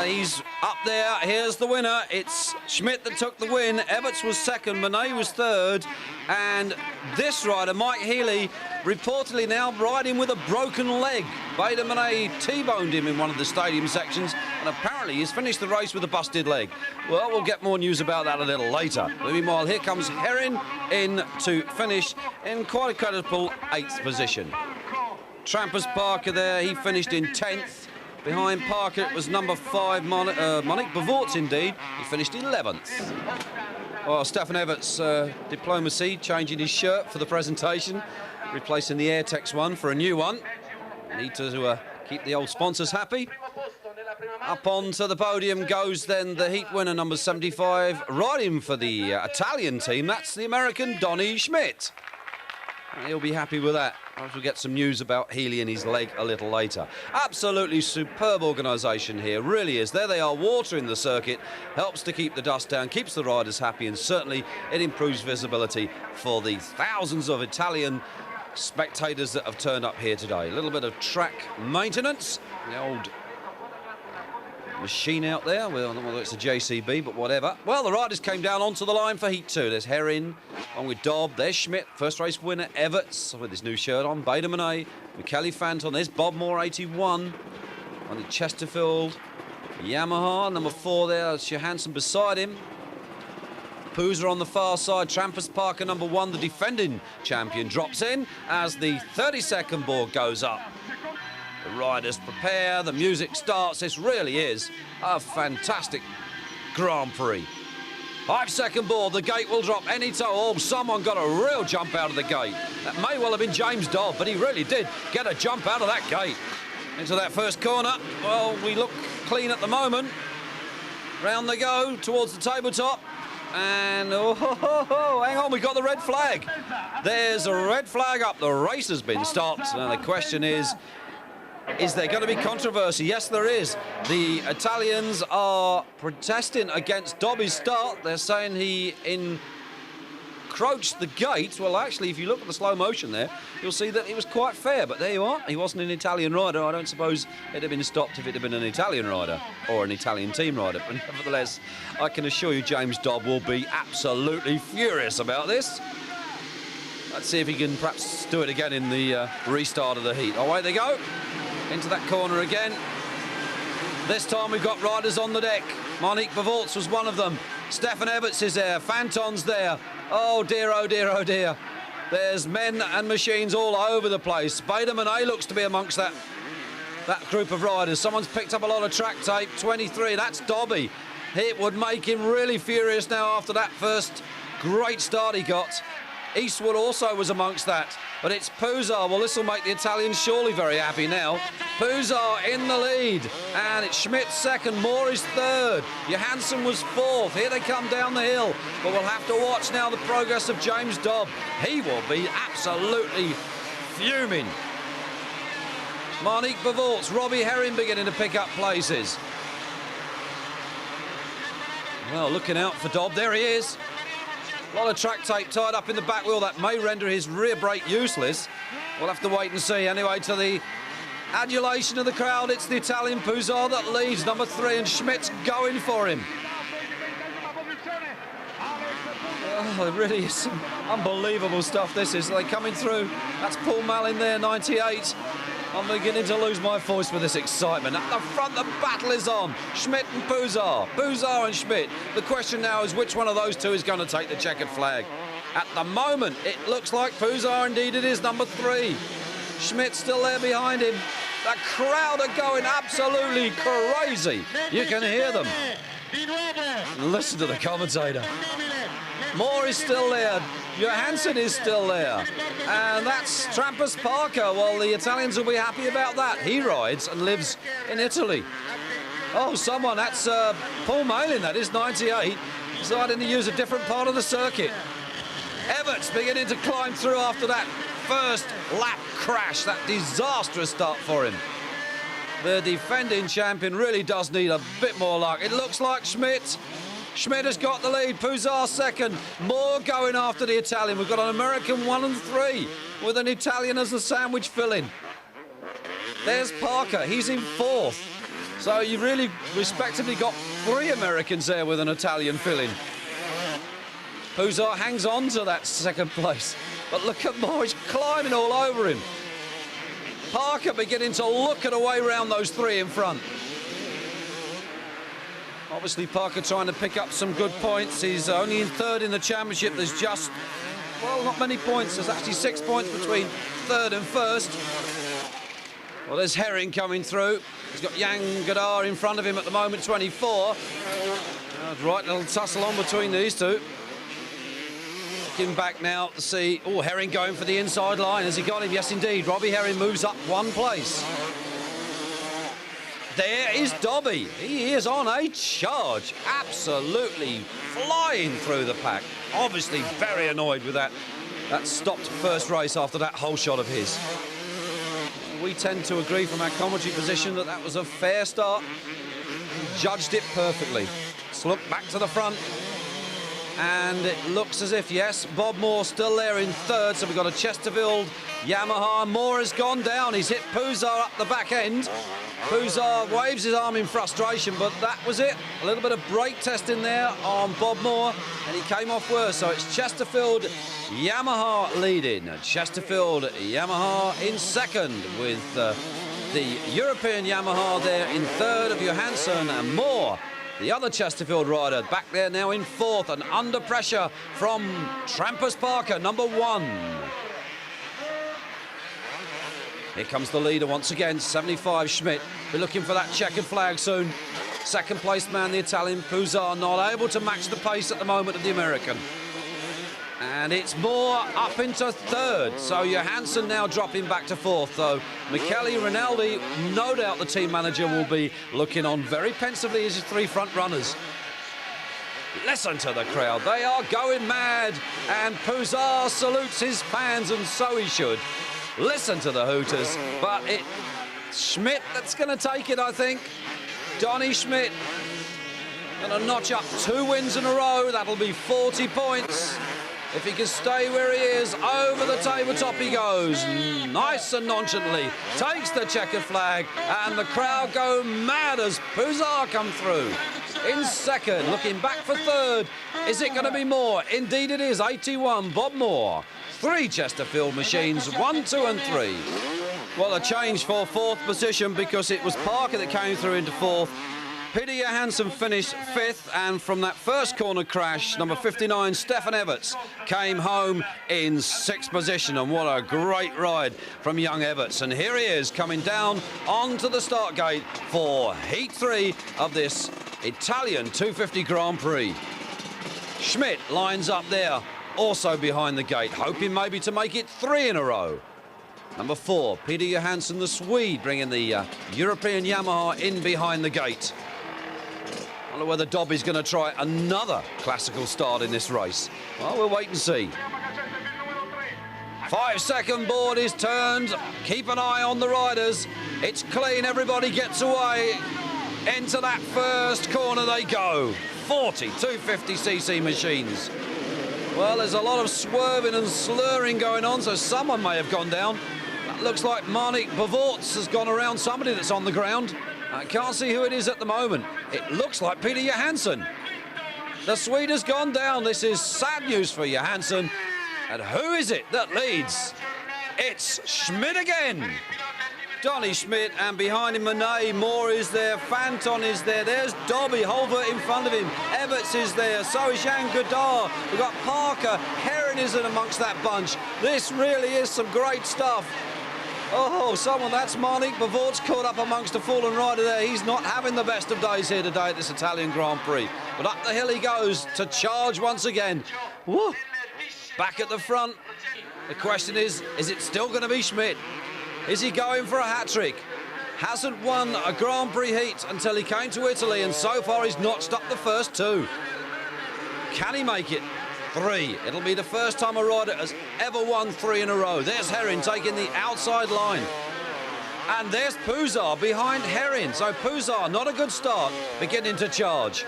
He's up there. Here's the winner. It's Schmidt that took the win. Everts was second. Monet was third. And this rider, Mike Healy, reportedly now riding with a broken leg. Bader Monet T-boned him in one of the stadium sections, and apparently he's finished the race with a busted leg. Well, we'll get more news about that a little later. But meanwhile, here comes Herron in to finish in quite a creditable 8th position. Trampers Parker there, he finished in 10th. Behind Parker, it was number 5, Marnik Bavorts, indeed. He finished 11th. Well, Stefan Everts' diplomacy, changing his shirt for the presentation, replacing the Airtex one for a new one. Need to keep the old sponsors happy. Up onto the podium goes then the heat winner, number 75, riding for the Italian team. That's the American Donny Schmidt. He'll be happy with that. We'll get some news about Healy and his leg a little later. Absolutely superb organisation here, really is. There they are, watering the circuit, helps to keep the dust down, keeps the riders happy, and certainly it improves visibility for the thousands of Italian spectators that have turned up here today. A little bit of track maintenance. The old machine out there. Well, I don't know whether it's a JCB, but whatever. Well, the riders came down onto the line for Heat 2. There's Herron on with Dobb. There's Schmidt, first race winner. Everts with his new shirt on. Bader-Monet, McKelly Fanton. There's Bob Moore, 81. On the Chesterfield Yamaha. Number 4 there. That's Johansson beside him. Pooser on the far side. Trampus Parker, number 1, the defending champion, drops in as the 30-second board goes up. The riders prepare, the music starts. This really is a fantastic Grand Prix. 5-second board, the gate will drop any time. Oh, someone got a real jump out of the gate. That may well have been James Dobb, but he really did get a jump out of that gate. Into that first corner. Well, we look clean at the moment. Round they go towards the tabletop. And, hang on, we got the red flag. There's a red flag up. The race has been stopped. Now, the question is there going to be controversy? Yes, there is. The Italians are protesting against Dobby's start. They're saying he encroached the gate. Well, actually, if you look at the slow motion there, you'll see that it was quite fair. But there you are. He wasn't an Italian rider. I don't suppose it'd have been stopped if it had been an Italian rider or an Italian team rider. But nevertheless, I can assure you James Dobb will be absolutely furious about this. Let's see if he can perhaps do it again in the restart of the heat. Away they go. Into that corner again. This time we've got riders on the deck. Monique Bavolts was one of them. Stefan Everts is there. Fanton's there. Oh dear, oh dear, oh dear. There's men and machines all over the place. Bader-Monet looks to be amongst that group of riders. Someone's picked up a lot of track tape. 23, that's Dobby. It would make him really furious now after that first great start he got. Eastwood also was amongst that. But it's Puzar. Well, this will make the Italians surely very happy now. Puzar in the lead. And it's Schmidt second. Moore is third. Johansson was fourth. Here they come down the hill. But we'll have to watch now the progress of James Dobb. He will be absolutely fuming. Monique Bavolts, Robbie Herron beginning to pick up places. Well, looking out for Dobb. There he is. A lot of track tape tied up in the back wheel. That may render his rear brake useless. We'll have to wait and see. Anyway, to the adulation of the crowd, it's the Italian Puzar that leads, number 3, and Schmidt's going for him. Oh, it really is some unbelievable stuff, this is. They're coming through. That's Paul Mallin there, 98. I'm beginning to lose my voice with this excitement. At the front, the battle is on. Schmidt and Puzar. Puzar and Schmidt. The question now is which one of those two is going to take the checkered flag. At the moment, it looks like Puzar, indeed it is, number 3. Schmidt's still there behind him. The crowd are going absolutely crazy. You can hear them. Listen to the commentator. Moore is still there. Johansson is still there. And that's Trampus Parker. Well, the Italians will be happy about that. He rides and lives in Italy. Oh, someone, that's Paul Malin, that is 98. Deciding to use a different part of the circuit. Everts beginning to climb through after that first lap crash, that disastrous start for him. The defending champion really does need a bit more luck. It looks like Schmidt has got the lead. Puzar second. Moore going after the Italian. We've got an American 1 and 3 with an Italian as the sandwich fill-in. There's Parker. He's in 4th. So you've really respectively got 3 Americans there with an Italian fill-in. Puzar hangs on to that second place. But look at Moore. He's climbing all over him. Parker beginning to look at a way round those 3 in front. Obviously, Parker trying to pick up some good points. He's only in 3rd in the championship. There's just, well, not many points. There's actually 6 points between 3rd and 1st. Well, there's Herring coming through. He's got Yang Gadar in front of him at the moment, 24. Right little tussle on between these two. Looking back now to see, oh, Herring going for the inside line. Has he got him? Yes, indeed. Robbie Herring moves up 1 place. There is Dobby. He is on a charge. Absolutely flying through the pack. Obviously very annoyed with that stopped first race after that whole shot of his. We tend to agree from our commentary position that that was a fair start. He judged it perfectly. Let's look back to the front. And it looks as if, yes, Bob Moore still there in third. So we've got a Chesterfield Yamaha. Moore has gone down. He's hit Pouzar up the back end. Pouzar waves his arm in frustration, but that was it. A little bit of brake testing there on Bob Moore, and he came off worse. So it's Chesterfield Yamaha leading. Chesterfield Yamaha in second, with the European Yamaha there in third of Johansson, and Moore, the other Chesterfield rider, back there now in fourth, and under pressure from Trampus Parker, number 1. Here comes the leader once again, 75 Schmidt. We're looking for that checkered flag soon. Second place man, the Italian Pouzar, not able to match the pace at the moment of the American. And it's Moore up into third. So Johansson now dropping back to fourth, though. Michele Rinaldi, no doubt the team manager will be looking on very pensively as his 3 front runners. Listen to the crowd, they are going mad. And Pouzar salutes his fans, and so he should. Listen to the hooters, but it's Schmidt that's going to take it, I think. Donny Schmidt going to notch up 2 wins in a row. That'll be 40 points. If he can stay where he is, over the tabletop he goes. Nice and nonchalantly takes the checkered flag, and the crowd go mad as Pouzar come through. In second, looking back for third. Is it going to be Moore? Indeed it is, 81, Bob Moore. 3 Chesterfield machines, 1, 2 and 3. Well, a change for fourth position, because it was Parker that came through into fourth. Peter Johansson finished 5th, and from that first corner crash, number 59, Stefan Everts, came home in 6th position. And what a great ride from young Everts. And here he is coming down onto the start gate for Heat 3 of this Italian 250 Grand Prix. Schmidt lines up there, also behind the gate, hoping maybe to make it 3 in a row. Number 4, Peter Johansson, the Swede, bringing the European Yamaha in behind the gate. I don't know whether Dobby's going to try another classical start in this race. Well, we'll wait and see. 5-second board is turned. Keep an eye on the riders. It's clean, everybody gets away. Into that first corner they go. 40 250cc machines. Well, there's a lot of swerving and slurring going on, so someone may have gone down. That looks like Marnik Bavorts has gone around somebody that's on the ground. I can't see who it is at the moment. It looks like Peter Johansson. The Swede has gone down. This is sad news for Johansson. And who is it that leads? It's Schmidt again. Donny Schmidt, and behind him Monet. Moore is there, Fanton is there, there's Dobby, Holbert in front of him, Everts is there, so is Jean Godard, we've got Parker, Herron is in amongst that bunch. This really is some great stuff. Oh, that's Marnik Bavorts caught up amongst a fallen rider there. He's not having the best of days here today at this Italian Grand Prix. But up the hill he goes to charge once again. Woo. Back at the front. The question is it still going to be Schmidt? Is he going for a hat-trick? Hasn't won a Grand Prix heat until he came to Italy, and so far he's notched up the first 2. Can he make it 3? It'll be the first time a rider has ever won 3 in a row. There's Herron taking the outside line. And there's Pouzar behind Herron. So Pouzar, not a good start, beginning to charge.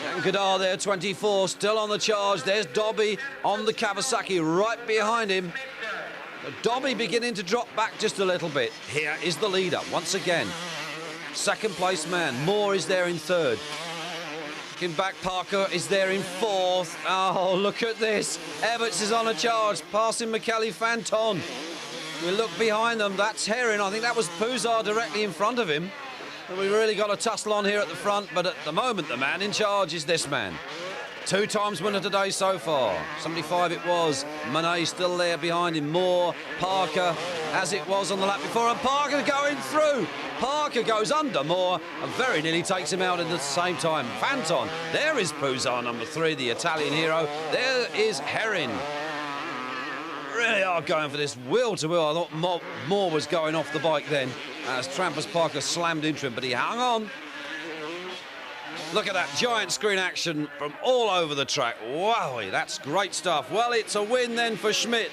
And Godard there, 24, still on the charge. There's Dobby on the Kawasaki right behind him. Dobby beginning to drop back just a little bit. Here is the leader once again. Second place man. Moore is there in third. Looking back, Parker is there in fourth. Oh, look at this. Everts is on a charge, passing Michele Fanton. We look behind them. That's Herron. I think that was Pouzar directly in front of him. And we really got a tussle on here at the front, but at the moment the man in charge is this man. 2 times winner today so far. 75 it was. Monet still there behind him. Moore, Parker, as it was on the lap before. And Parker going through. Parker goes under Moore and very nearly takes him out at the same time. Fanton. There is Pouzar, number 3, the Italian hero. There is Herron. Really are going for this wheel-to-wheel. I thought Moore was going off the bike then as Trampus Parker slammed into him, but he hung on. Look at that giant screen action from all over the track. Wow, that's great stuff. Well, it's a win then for Schmidt.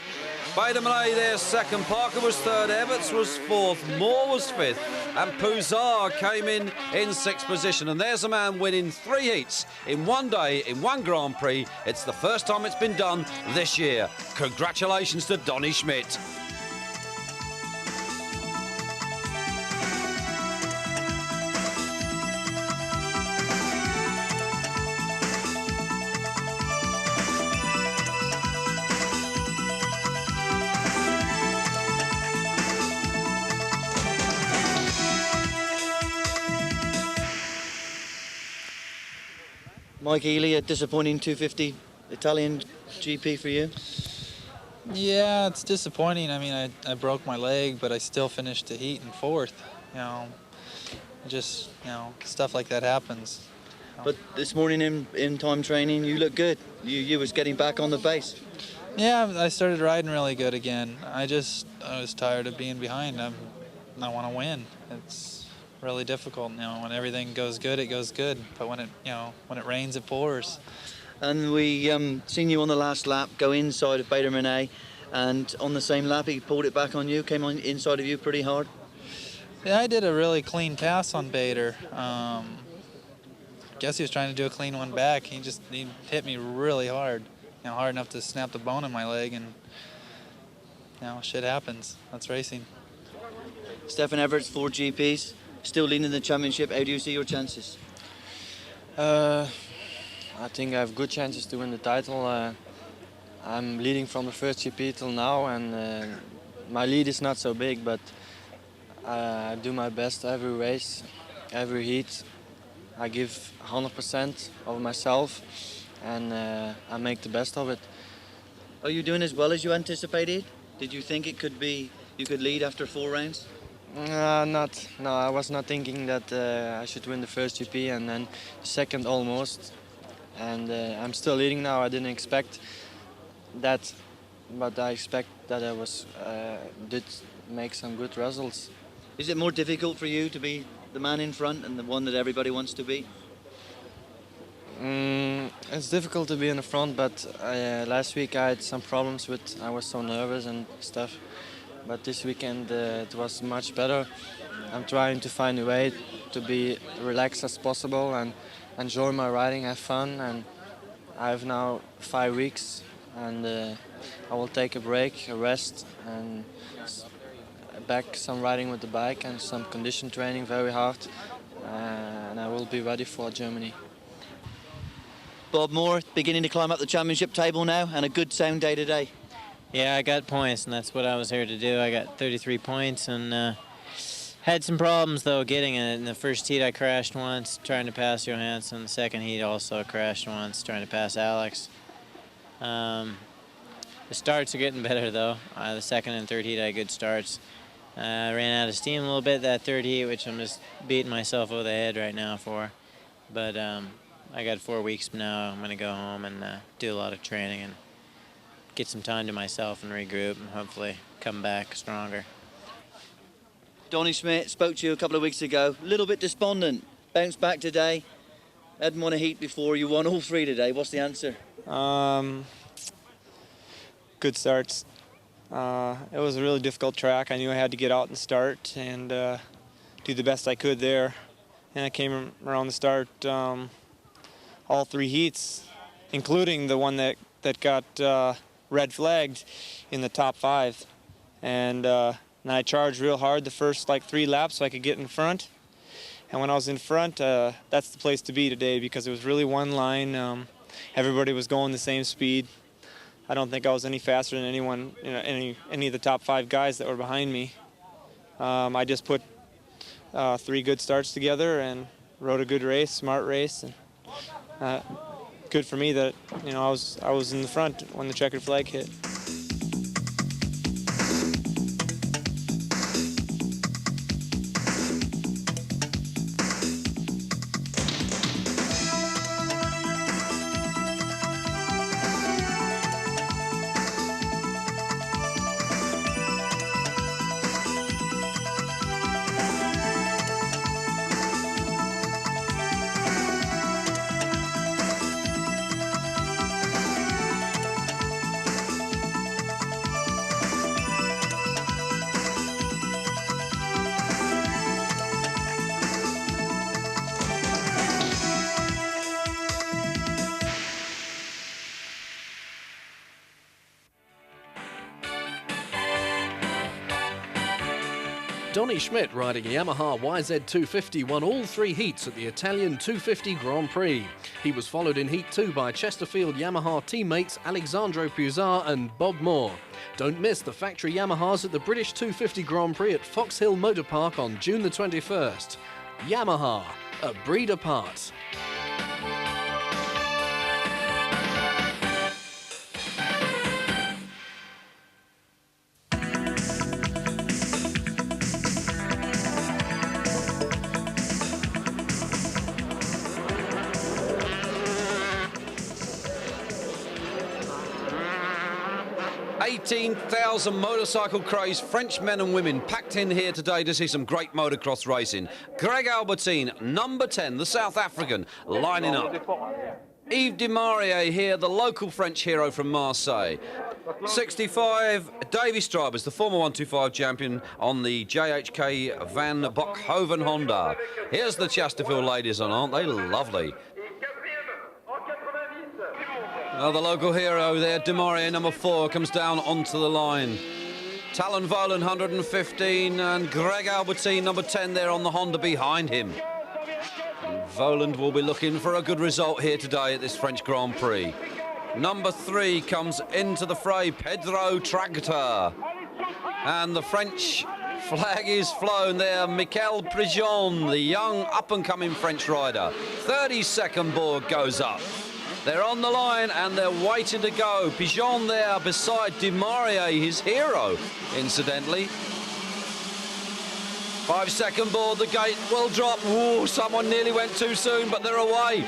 Badermanet there second, Parker was third, Everts was fourth, Moore was fifth, and Pouzard came in sixth position. And there's a man winning 3 heats in one day, in one Grand Prix. It's the first time it's been done this year. Congratulations to Donny Schmidt. Mike Ely, a disappointing 250 Italian GP for you? Yeah, it's disappointing. I mean, I broke my leg, but I still finished the heat in fourth. Just, stuff like that happens. But this morning in time training, you look good. You was getting back on the pace. Yeah, I started riding really good again. I was tired of being behind. I want to win. It's really difficult. When everything goes good, it goes good. But when it rains, it pours. And we seen you on the last lap go inside of Badermanet, and on the same lap he pulled it back on you, came on inside of you pretty hard. Yeah, I did a really clean pass on Bader. Guess he was trying to do a clean one back. He hit me really hard, hard enough to snap the bone in my leg, and shit happens. That's racing. Stefan Everts, 4 GPs, still leading the championship. How do you see your chances? I think I have good chances to win the title. I'm leading from the first GP till now, and my lead is not so big, but I do my best every race, every heat. I give 100% of myself, and I make the best of it. Are you doing as well as you anticipated? Did you think you could lead after 4 rounds? No, I was not thinking that I should win the first GP and then the second almost. And I'm still leading now. I didn't expect that, but I expect that I did make some good results. Is it more difficult for you to be the man in front and the one that everybody wants to be? It's difficult to be in the front, but last week I had some problems I was so nervous and stuff. But this weekend it was much better. I'm trying to find a way to be relaxed as possible and enjoy my riding, have fun. And I have now 5 weeks, and I will take a break, a rest, and back some riding with the bike and some condition training very hard. And I will be ready for Germany. Bob Moore, beginning to climb up the championship table now, and a good sound day today. Yeah, I got points, and that's what I was here to do. I got 33 points, and had some problems, though, getting it. In the first heat, I crashed once, trying to pass Johansson. The second heat, also crashed once, trying to pass Alex. The starts are getting better, though. The second and third heat, I had good starts. I ran out of steam a little bit that third heat, which I'm just beating myself over the head right now for. But I got 4 weeks now. I'm going to go home and do a lot of training and get some time to myself and regroup and hopefully come back stronger. Donny Schmidt spoke to you a couple of weeks ago, a little bit despondent. Bounced back today. Hadn't won a heat before. You won all 3 today. What's the answer? Good starts. It was a really difficult track. I knew I had to get out and start and do the best I could there. And I came around the start all 3 heats, including the one that got red flagged in the top 5. And I charged real hard the first 3 laps so I could get in front. And when I was in front, that's the place to be today because it was really one line. Everybody was going the same speed. I don't think I was any faster than anyone, any of the top 5 guys that were behind me. I just put 3 good starts together and rode a good race, smart race, and good for me that I was in the front when the checkered flag hit. Donny Schmidt, riding a Yamaha YZ250, won all 3 heats at the Italian 250 Grand Prix. He was followed in Heat 2 by Chesterfield Yamaha teammates Alexandro Puzar and Bob Moore. Don't miss the factory Yamahas at the British 250 Grand Prix at Fox Hill Motor Park on June the 21st. Yamaha, a breed apart. $18,000 motorcycle-crazed French men and women packed in here today to see some great motocross racing. Greg Albertine, number 10, the South African, lining up. Yves Desmarais here, the local French hero from Marseille. 65, Davy Strybers, the former 125 champion on the JHK Van Bockhoven Honda. Here's the Chesterfield ladies on, aren't they lovely? The local hero there, Desmarais, number 4, comes down onto the line. Talon Voland, 115, and Greg Albertine, number 10, there on the Honda behind him. And Voland will be looking for a good result here today at this French Grand Prix. Number 3 comes into the fray, Pedro Tractor. And the French flag is flown there, Michael Prigent, the young up-and-coming French rider. 32nd board goes up. They're on the line and they're waiting to go. Pigeon there beside Desmarais, his hero, incidentally. 5-second board, the gate will drop. Ooh, someone nearly went too soon, but they're away.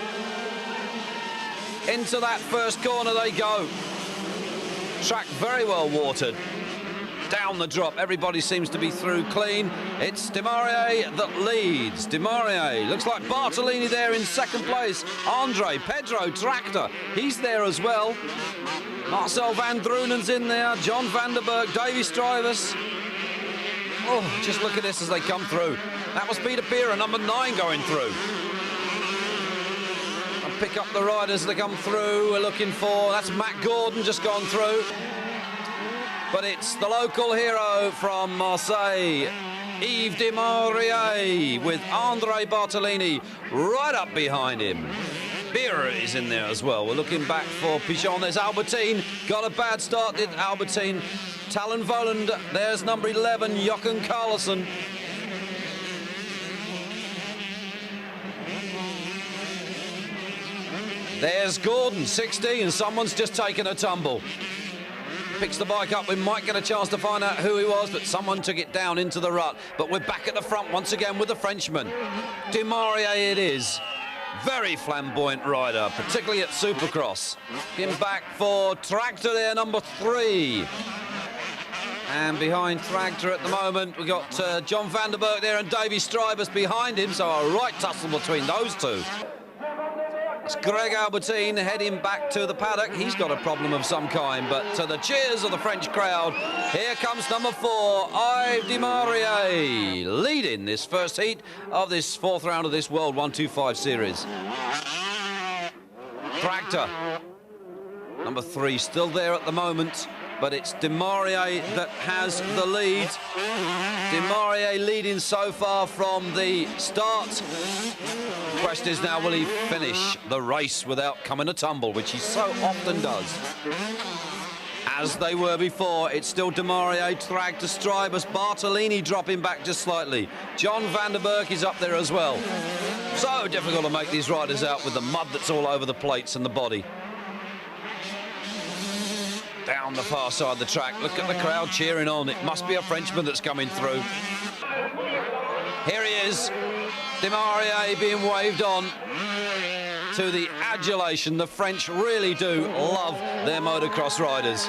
Into that first corner they go. Track very well watered. Down the drop, everybody seems to be through clean. It's Desmarais that leads. Desmarais, looks like Bartolini there in second place. Andre, Pedro, Tractor, he's there as well. Marcel van Drunen's in there. John van der Berg, Davy Strybers. Oh, just look at this as they come through. That was Peter Pera, number 9, going through. And pick up the riders that come through. We're looking for, that's Matt Gordon just gone through. But it's the local hero from Marseille, Yves Desmarais, with Andre Bartolini right up behind him. Beer is in there as well. We're looking back for Pigeon. There's Albertine. Got a bad start, did Albertine. Talon Voland. There's number 11, Jochen Carlson. There's Gordon, 16. Someone's just taken a tumble. Picks the bike up. We might get a chance to find out who he was, but someone took it down into the rut. But we're back at the front once again with the Frenchman. Desmarais it is. Very flamboyant rider, particularly at Supercross. Looking back for Tractor there, number 3. And behind Tractor at the moment, we've got John van der Berg there and Davy Strybers behind him, so a right tussle between those two. It's Greg Albertine heading back to the paddock. He's got a problem of some kind, but to the cheers of the French crowd, here comes number 4, Yves Desmarais, leading this first heat of this 4th round of this World 125 Series. Tractor, number 3, still there at the moment, but it's Desmarais that has the lead. Desmarais leading so far from the start. The question is now, will he finish the race without coming a tumble, which he so often does. As they were before, it's still Desmarais, Tractor, Strybers, Bartolini dropping back just slightly. John van der Berg is up there as well. So difficult to make these riders out with the mud that's all over the plates and the body. Down the far side of the track, look at the crowd cheering on. It must be a Frenchman that's coming through. Here he is, Desmarais being waved on to the adulation. The French really do love their motocross riders.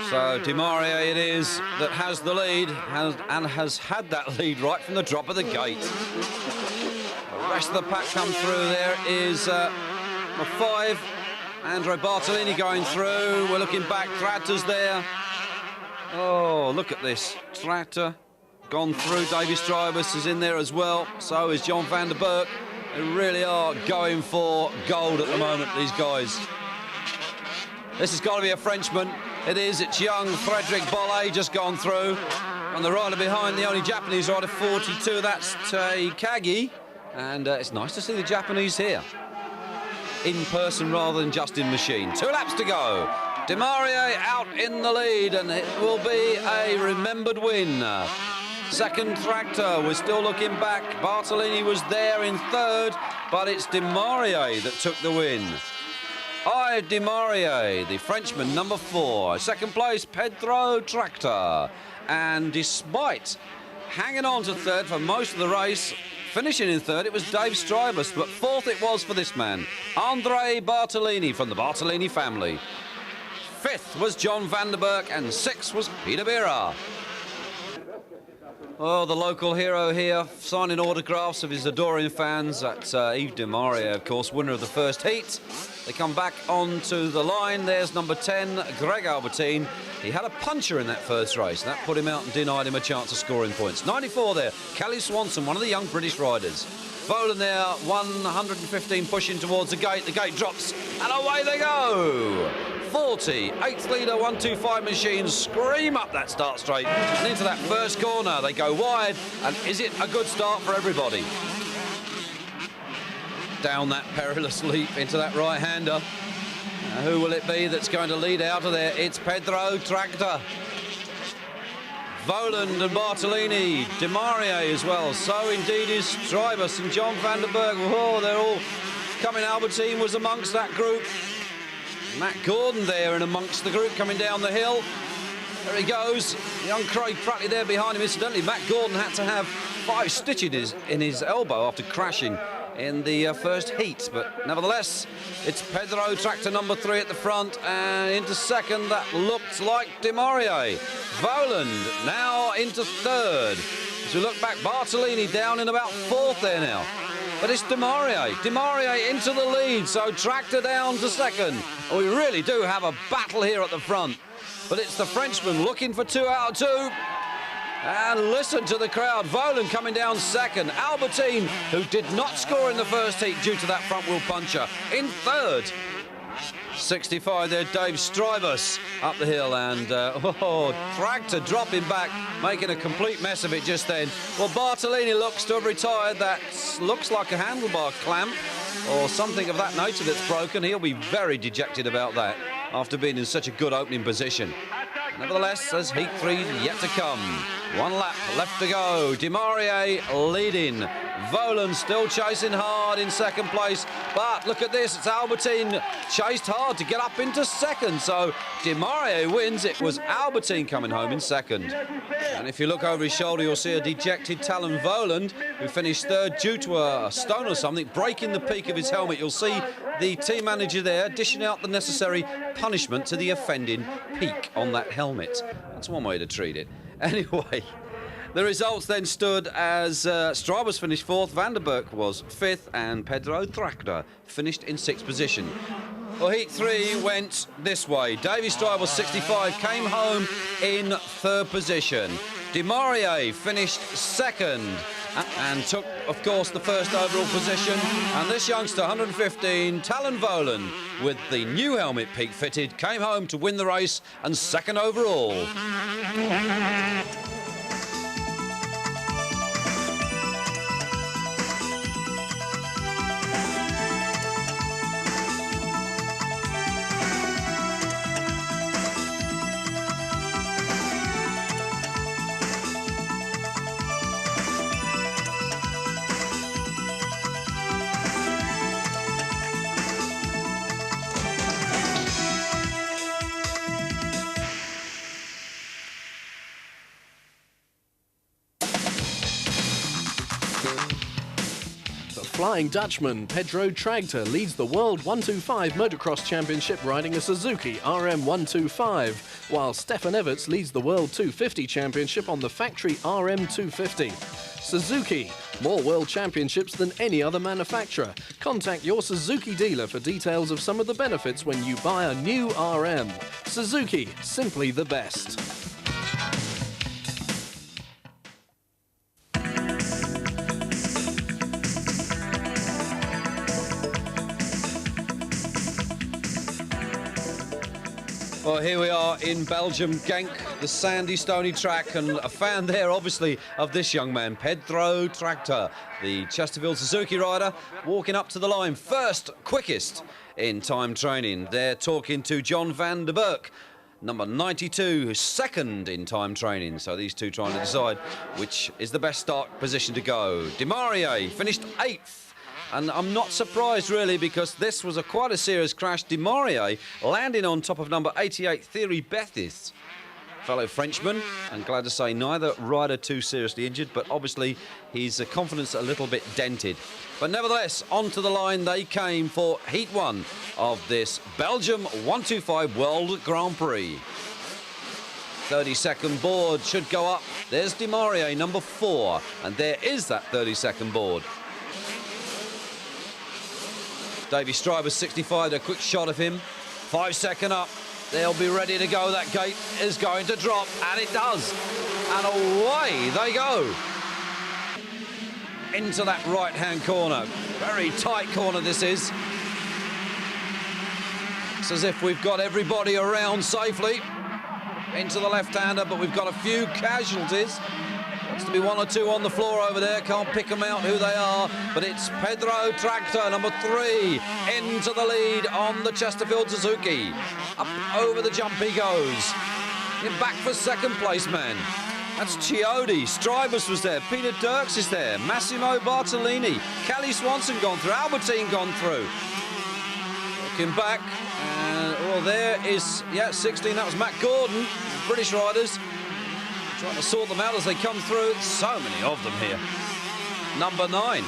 So Desmarais it is that has the lead and has had that lead right from the drop of the gate. The rest of the pack come through. There is number 5. Andre Bartolini going through. We're looking back. Tractor's there. Oh, look at this. Tractor gone through. Davy Strybers is in there as well. So is John van der Berg. They really are going for gold at the moment, these guys. This has got to be a Frenchman. It is. It's young Frederic Bollet just gone through. And the rider behind, the only Japanese rider, 42, that's Takagi. And it's nice to see the Japanese here, in person rather than just in machine. 2 laps to go. Demaria out in the lead, and it will be a remembered win. Second Tractor, we're still looking back. Bartolini was there in third, but it's Demaria that took the win. Yves Demaria, the Frenchman, number 4. Second place, Pedro Tractor. And despite hanging on to third for most of the race, finishing in third, it was Dave Strybus, but fourth it was for this man, Andre Bartolini from the Bartolini family. Fifth was John van der Berg, and sixth was Peter Bira. Oh, the local hero here, signing autographs of his adoring fans. That's Yves Demaria, of course, winner of the first heat. They come back onto the line. There's number 10, Greg Albertine. He had a puncher in that first race, and that put him out and denied him a chance of scoring points. 94 there, Kelly Swanson, one of the young British riders. Volan there, 115 pushing towards the gate drops, and away they go! 40, 8th leader, 125 machines scream up that start straight and into that first corner. They go wide, and is it a good start for everybody? Down that perilous leap into that right-hander. Who will it be that's going to lead out of there? It's Pedro Tractor. Voland and Bartolini, Demaria as well. So indeed is Strybus and John van der Berg. Oh, they're all coming. Albertine was amongst that group. Matt Gordon there and amongst the group coming down the hill. There he goes. Young Craig Prattley there behind him. Incidentally, Matt Gordon had to have 5 stitches in his elbow after crashing in the first heat. But nevertheless, it's Pedro Tractor number 3 at the front, and into second, that looked like Demaria. Voland now into third. As we look back, Bartolini down in about 4th there now. But it's Demaria. Demaria into the lead, so Tractor down to second. And we really do have a battle here at the front. But it's the Frenchman looking for 2 out of 2. And listen to the crowd. Volan coming down second. Albertine, who did not score in the first heat due to that front wheel puncher, in third. 65 there, Dave Strybus up the hill, and Tractor dropping back, making a complete mess of it just then. Well, Bartolini looks to have retired. That looks like a handlebar clamp or something of that nature that's broken. He'll be very dejected about that after being in such a good opening position. Nevertheless, there's heat 3 yet to come. 1 lap left to go. Demaria leading. Volan still chasing hard in second place. But look at this, it's Albertine chased hard to get up into second. So Demaria wins. It was Albertine coming home in second. And if you look over his shoulder, you'll see a dejected Talon Voland, who finished third due to a stone or something breaking the peak of his helmet. You'll see the team manager there dishing out the necessary punishment to the offending peak on that helmet. That's one way to treat it. Anyway, the results then stood as Strybus finished 4th, Van der Berg was 5th, and Pedro Tractor finished in 6th position. Well, heat 3 went this way. Davy Strybus, 65, came home in 3rd position. Demaria finished 2nd and took, of course, the 1st overall position. And this youngster, 115, Talon Volan, with the new helmet peak fitted, came home to win the race and 2nd overall. Flying Dutchman Pedro Tractor leads the World 125 Motocross Championship riding a Suzuki RM125, while Stefan Everts leads the World 250 Championship on the factory RM250. Suzuki, more World Championships than any other manufacturer. Contact your Suzuki dealer for details of some of the benefits when you buy a new RM. Suzuki, simply the best. Well, here we are in Belgium, Genk, the sandy, stony track, and a fan there, obviously, of this young man, Pedro Tractor, the Chesterfield Suzuki rider, walking up to the line, first, quickest in time training. They're talking to John van der Berk, number 92, second in time training. So these two trying to decide which is the best start position to go. Demaria finished 8th. And I'm not surprised, really, because this was quite a serious crash. Demaria landing on top of number 88, Thierry Bethis, fellow Frenchman. And glad to say neither rider too seriously injured, but obviously his confidence a little bit dented. But nevertheless, onto the line they came for Heat 1 of this Belgium 125 World Grand Prix. 30-second board should go up. There's Demaria, number 4, and there is that 30-second board. Davy Stryber's 65, a quick shot of him. 5-second up. They'll be ready to go. That gate is going to drop, and it does. And away they go. Into that right-hand corner. Very tight corner this is. It's as if we've got everybody around safely. Into the left-hander, but we've got a few casualties. Looks to be 1 or 2 on the floor over there. Can't pick them out who they are, but it's Pedro Tractor, number 3, into the lead on the Chesterfield Suzuki. Up over the jump he goes. In back for second place, man. That's Chiodi. Strybus was there. Peter Dirks is there. Massimo Bartolini. Kelly Swanson gone through. Albertine gone through. Looking back, well, there is, 16. That was Matt Gordon. British riders. Trying to sort them out as they come through. So many of them here. Number 9,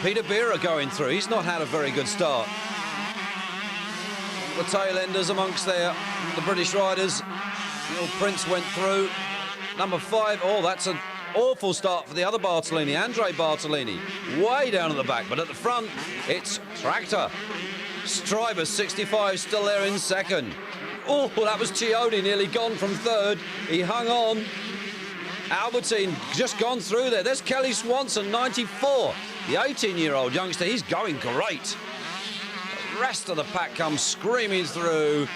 Peter Beera going through. He's not had a very good start. The tail enders amongst there, the British riders. Neil Prince went through. Number 5, oh, that's an awful start for the other Bartolini, Andre Bartolini. Way down at the back, but at the front, it's Tractor. Strybus, 65, still there in second. Oh, that was Chiodi, nearly gone from third. He hung on. Albertine just gone through there. There's Kelly Swanson, 94. The 18-year-old youngster, he's going great. The rest of the pack comes screaming through.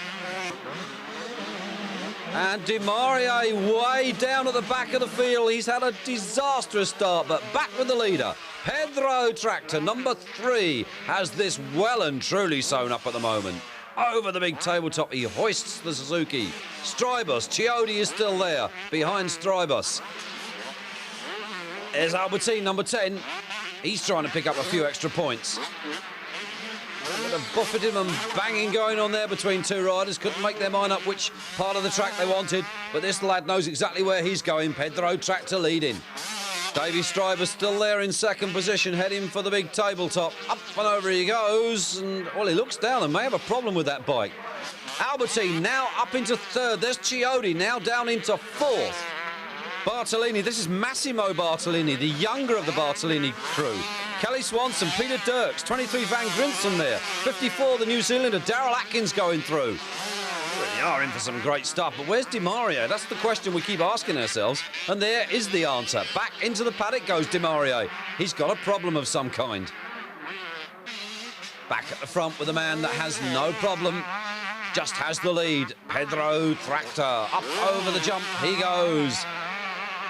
And Demaria way down at the back of the field. He's had a disastrous start, but back with the leader. Pedro Tractor, number 3, has this well and truly sewn up at the moment. Over the big tabletop, he hoists the Suzuki. Strybus, Chiodi is still there, behind Strybus. There's Albertine, number 10. He's trying to pick up a few extra points. A bit of buffeting and banging going on there between two riders. Couldn't make their mind up which part of the track they wanted, but this lad knows exactly where he's going. Pedro Tractor leading. Davy Strybus still there in second position, heading for the big tabletop. Up and over he goes, and, well, he looks down and may have a problem with that bike. Albertine now up into third. There's Chiodi now down into fourth. Bartolini, this is Massimo Bartolini, the younger of the Bartolini crew. Kelly Swanson, Peter Dirks, 23 Van Grinson there. 54, the New Zealander, Daryl Atkins going through. They are in for some great stuff, but where's Demaria? That's the question we keep asking ourselves, and there is the answer. Back into the paddock goes Demaria. He's got a problem of some kind. Back at the front with a man that has no problem, just has the lead. Pedro Tractor, up over the jump he goes.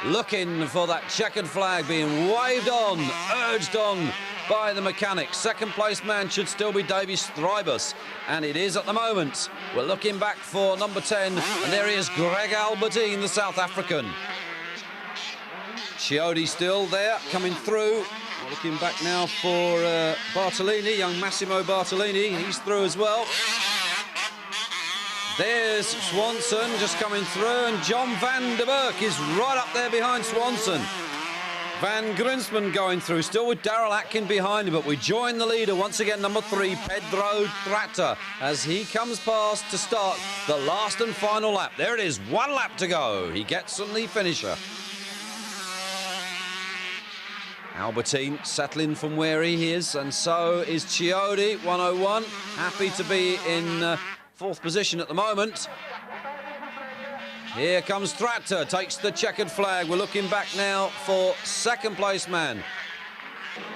Looking for that checkered flag being waved on, urged on by the mechanic. Second place man should still be Davy Strybus, and it is at the moment. We're looking back for number 10, and there he is, Greg Albertine, the South African. Chiodi still there, coming through. We're looking back now for Bartolini, young Massimo Bartolini. He's through as well. There's Swanson just coming through, and John van der Berk is right up there behind Swanson. Van Grinsman going through, still with Daryl Atkin behind him, but we join the leader once again, number 3, Pedro Tractor, as he comes past to start the last and final lap. There it is, 1 lap to go. He gets on the finisher. Albertine settling from where he is, and so is Chiodi, 101. Happy to be in 4th position at the moment. Here comes Tractor, takes the checkered flag. We're looking back now for second place man.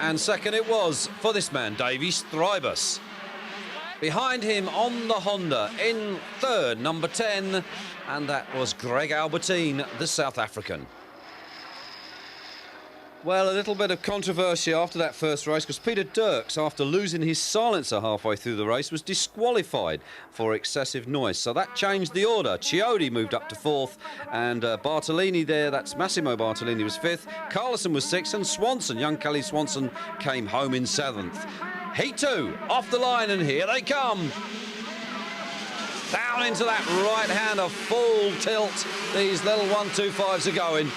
And second it was for this man, Davy Strybus. Behind him on the Honda, in third, number 10, and that was Greg Albertine, the South African. Well, a little bit of controversy after that first race, because Peter Dirks, after losing his silencer halfway through the race, was disqualified for excessive noise. So that changed the order. Chiodi moved up to fourth, and Bartolini there, that's Massimo Bartolini, was fifth. Carlson was sixth, and Swanson, young Kelly Swanson, came home in seventh. Heat 2, off the line, and here they come. Down into that right hander, full tilt. These little 125s are going.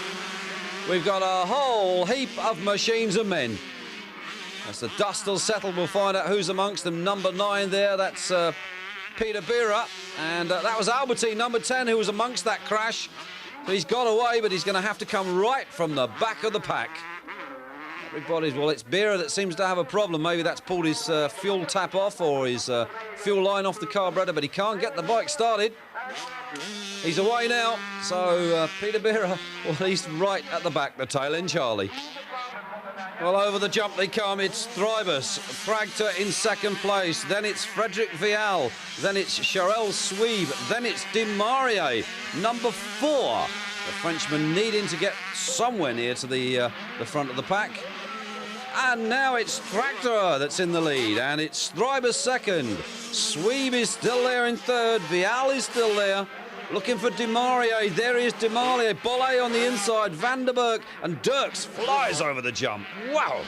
We've got a whole heap of machines and men. As the dust will settle, we'll find out who's amongst them. Number 9 there, that's Peter Bira. And that was Albertine, number 10, who was amongst that crash. So he's got away, but he's going to have to come right from the back of the pack. Everybody's, well, it's Bira that seems to have a problem. Maybe that's pulled his fuel tap off or his fuel line off the carburetor, but he can't get the bike started. He's away now, so Peter Bira, well, he's right at the back, the tail end Charlie. Well, over the jump they come. It's Thribus, Fragter in second place. Then it's Frederick Vial. Then it's Charel Sweeb. Then it's Dimarie, number 4. The Frenchman needing to get somewhere near to the front of the pack. And now it's Tractor that's in the lead, and it's Thribus second. Sweeb is still there in third. Vial is still there. Looking for Dimarie. There is Dimarie. Bolle on the inside. Van der Berg. And Dirks flies over the jump. Wow.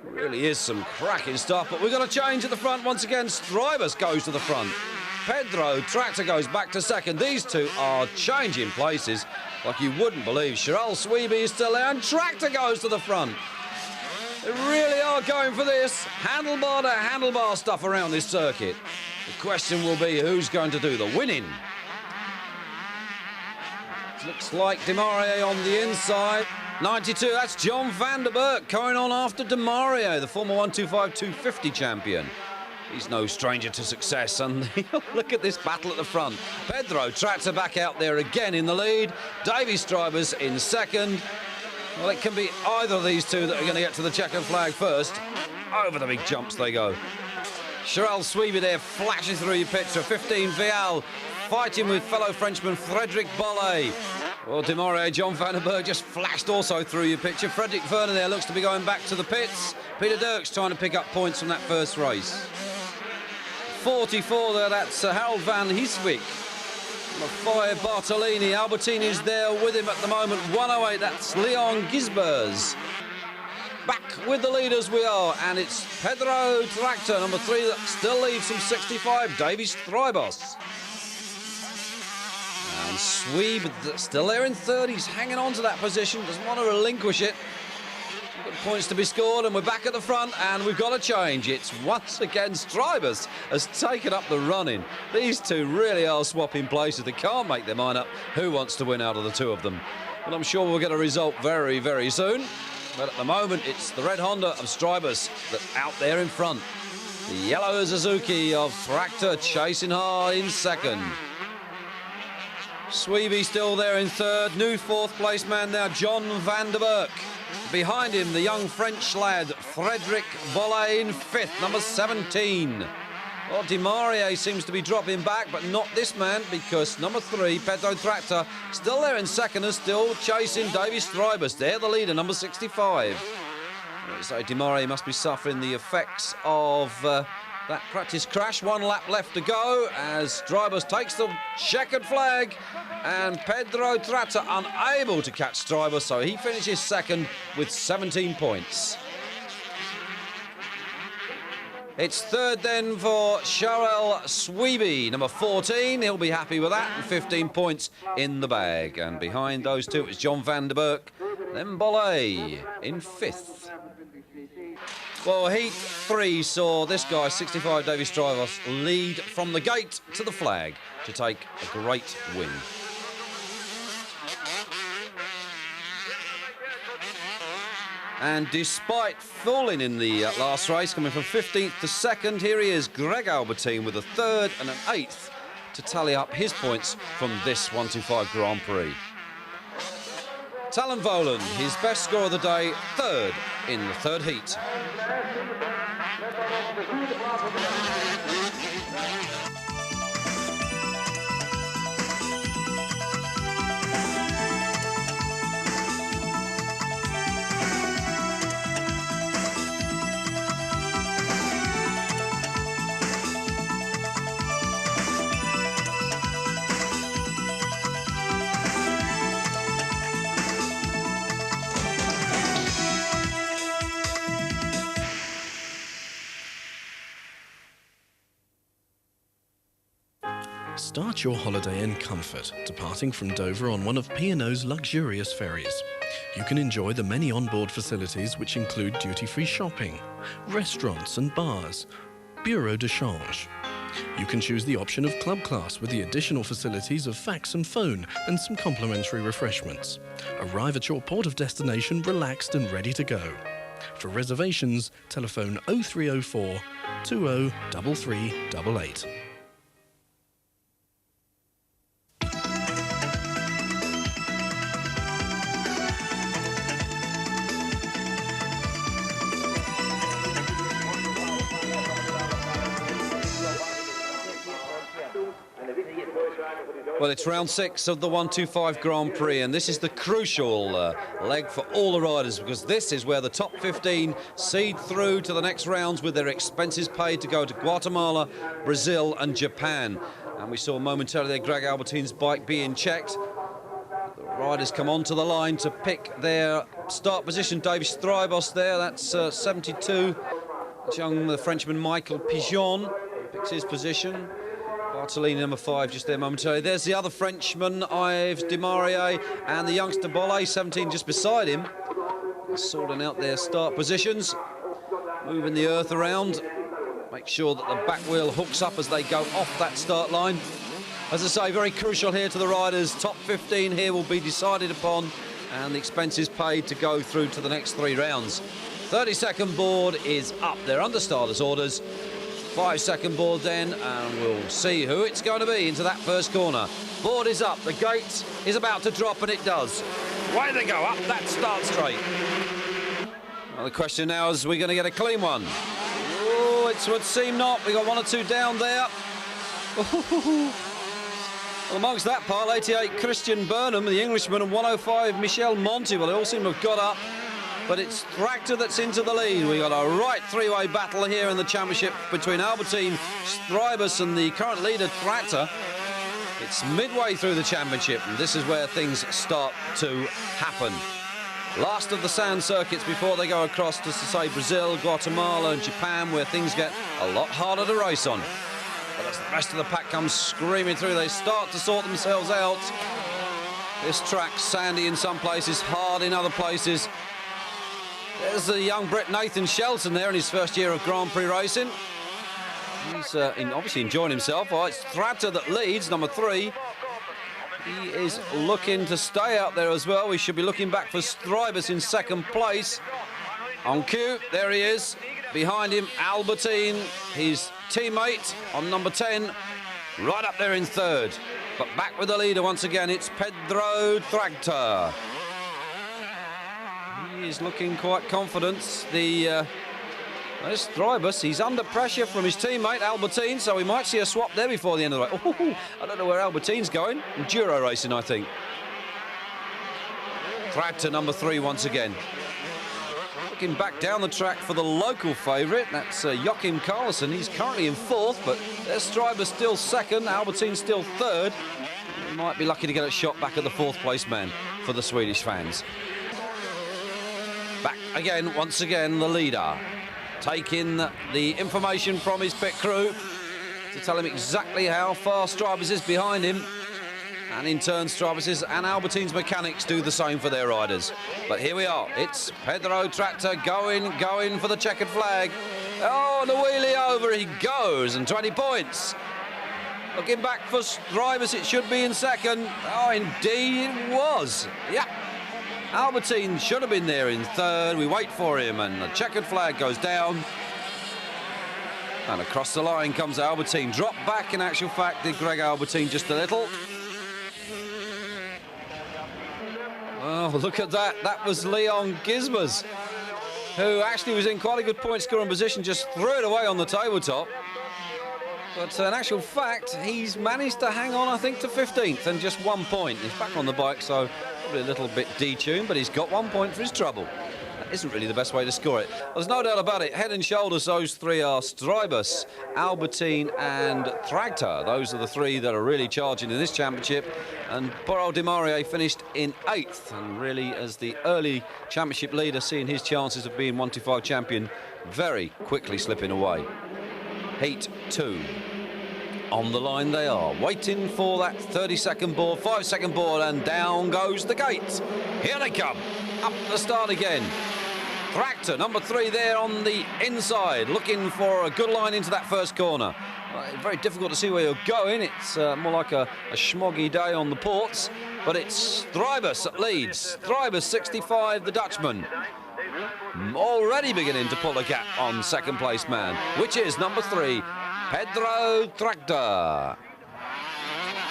Really is some cracking stuff. But we've got a change at the front once again. Stribus goes to the front. Pedro Tractor goes back to second. These two are changing places like you wouldn't believe. Charel Sweeby is still there, and Tractor goes to the front. They really are going for this handlebar to handlebar stuff around this circuit. The question will be who's going to do the winning. Looks like Dimarie on the inside. 92, that's John Van der Berg going on after Dimarie, the former 125-250 champion. He's no stranger to success, and look at this battle at the front. Pedro Tractor back out there again in the lead. Davy Stribers in second. Well, it can be either of these two that are going to get to the checkered flag first. Over the big jumps they go. Charel Sweeby there flashes through your picture. 15 Vial fighting with fellow Frenchman Frederick Bolle. Well, Dimarie, John Van der Berg just flashed also through your picture. Frederick Vernon there looks to be going back to the pits. Peter Dirks trying to pick up points from that first race. 44 there, that's Harold Van Heeswick. Number 5, Bartolini. Albertini is there with him at the moment. 108, that's Leon Gisbers. Back with the leaders we are, and it's Pedro Tractor, number 3, that still leads from 65, Davies Thribos. And Sweeb still there in third. He's hanging on to that position, doesn't want to relinquish it. Good points to be scored, and we're back at the front, and we've got a change. It's once again Stribus has taken up the running. These two really are swapping places. They can't make their mind up who wants to win out of the two of them. But I'm sure we'll get a result very, very soon. But at the moment, it's the red Honda of Stribus that's out there in front. The yellow Suzuki of Tractor chasing hard in second. Sweeby still there in third. New fourth place man now, John Van der Berg. Behind him, the young French lad, Frederick Bolle in fifth, number 17. Well, Dimarie seems to be dropping back, but not this man, because number 3, Pedro Tractor, still there in second and still chasing Davies Stribus. They're the leader, number 65. So Dimarie must be suffering the effects of that practice crash. 1 lap left to go as Stribus takes the checkered flag, and Pedro Tractor unable to catch Stribus, so he finishes second with 17 points. It's third then for Charel Sweeby, number 14. He'll be happy with that, and 15 points in the bag. And behind those two, it's John Van der Berg, then Bolle in fifth. Well, Heat 3 saw this guy, 65 Davies Stribos, lead from the gate to the flag to take a great win. And despite falling in the last race, coming from 15th to 2nd, here he is, Greg Albertine, with a 3rd and an 8th to tally up his points from this 125 Grand Prix. Talon Voland, his best score of the day, 3rd in the 3rd heat. Start your holiday in comfort, departing from Dover on one of P&O's luxurious ferries. You can enjoy the many onboard facilities which include duty-free shopping, restaurants and bars, bureau de change. You can choose the option of club class with the additional facilities of fax and phone and some complimentary refreshments. Arrive at your port of destination relaxed and ready to go. For reservations, telephone 0304 203388. Well, it's round 6 of the 125 Grand Prix, and this is the crucial leg for all the riders, because this is where the top 15 seed through to the next rounds with their expenses paid to go to Guatemala, Brazil and Japan. And we saw momentarily there Greg Albertine's bike being checked. The riders come onto the line to pick their start position. David Strybos there, that's 72. The Frenchman Michael Pigeon picks his position. Bartolini number 5 just there momentarily. There's the other Frenchman, Yves Desmarais, and the youngster Bolle, 17, just beside him. Sorting out their start positions, moving the earth around. Make sure that the back wheel hooks up as they go off that start line. As I say, very crucial here to the riders. Top 15 here will be decided upon, and the expenses paid to go through to the next 3 rounds. 30-second board is up. They're under starters' orders. 5-second board then, and we'll see who it's going to be into that first corner. Board is up, the gate is about to drop, and it does. Way they go up that start straight. Well, the question now is, are we going to get a clean one? Oh, it would seem not. We got 1 or 2 down there. Well, amongst that pile, 88 Christian Burnham, the Englishman, and 105 Michel Monti. Well, they all seem to have got up. But it's Tractor that's into the lead. We got a right 3-way battle here in the championship between Albertine, Strybos and the current leader, Tractor. It's midway through the championship, and this is where things start to happen. Last of the sand circuits before they go across to, say, Brazil, Guatemala and Japan, where things get a lot harder to race on. But as the rest of the pack comes screaming through, they start to sort themselves out. This track's sandy in some places, hard in other places. There's the young Bret Nathan Shelton there in his first year of Grand Prix racing. He's obviously enjoying himself. Oh, it's Tractor that leads, number 3. He is looking to stay out there as well. We should be looking back for Strybos in 2nd place. On cue, there he is. Behind him, Albertine, his teammate on number 10, right up there in 3rd. But back with the leader once again, it's Pedro Tractor. He's looking quite confident. There's Strybos. He's under pressure from his teammate Albertine, so we might see a swap there before the end of the race. Oh, I don't know where Albertine's going. Enduro racing, I think. Tractor number 3 once again. Looking back down the track for the local favourite. That's Joachim Carlsen. He's currently in 4th, but there's Strybos still 2nd. Albertine still 3rd. We might be lucky to get a shot back at the 4th place man for the Swedish fans. Back again, once again, the leader, taking the information from his pit crew to tell him exactly how far Strybos is behind him. And in turn, Strybos and Albertine's mechanics do the same for their riders. But here we are. It's Pedro Tractor going for the checkered flag. Oh, and a wheelie over he goes, and 20 points. Looking back for Strybos, it should be in 2nd. Oh, indeed it was. Yeah. Albertine should have been there in 3rd. We wait for him, and the checkered flag goes down. And across the line comes Albertine. Drop back, in actual fact, did Greg Albertine just a little. Oh, look at that. That was Leon Gizmas, who actually was in quite a good point scoring position, just threw it away on the tabletop. But in actual fact, he's managed to hang on, I think, to 15th and just 1 point. He's back on the bike, so probably a little bit detuned, but he's got 1 point for his trouble. That isn't really the best way to score it. There's no doubt about it. Head and shoulders, those 3 are Strybos, Albertine and Tractor. Those are the 3 that are really charging in this championship. And poor old Desmarais finished in 8th, and really, as the early championship leader, seeing his chances of being 125 champion very quickly slipping away. Heat 2. On the line they are, waiting for that 30-second board, 5-second board, and down goes the gate. Here they come, up the start again. Tractor, number 3 there on the inside, looking for a good line into that first corner. Very difficult to see where you're going. It's more like a schmoggy day on the ports, but it's Strybus that leads. Strybus, 65, the Dutchman. Already beginning to pull a gap on second place man, which is number 3, Pedro Tractor.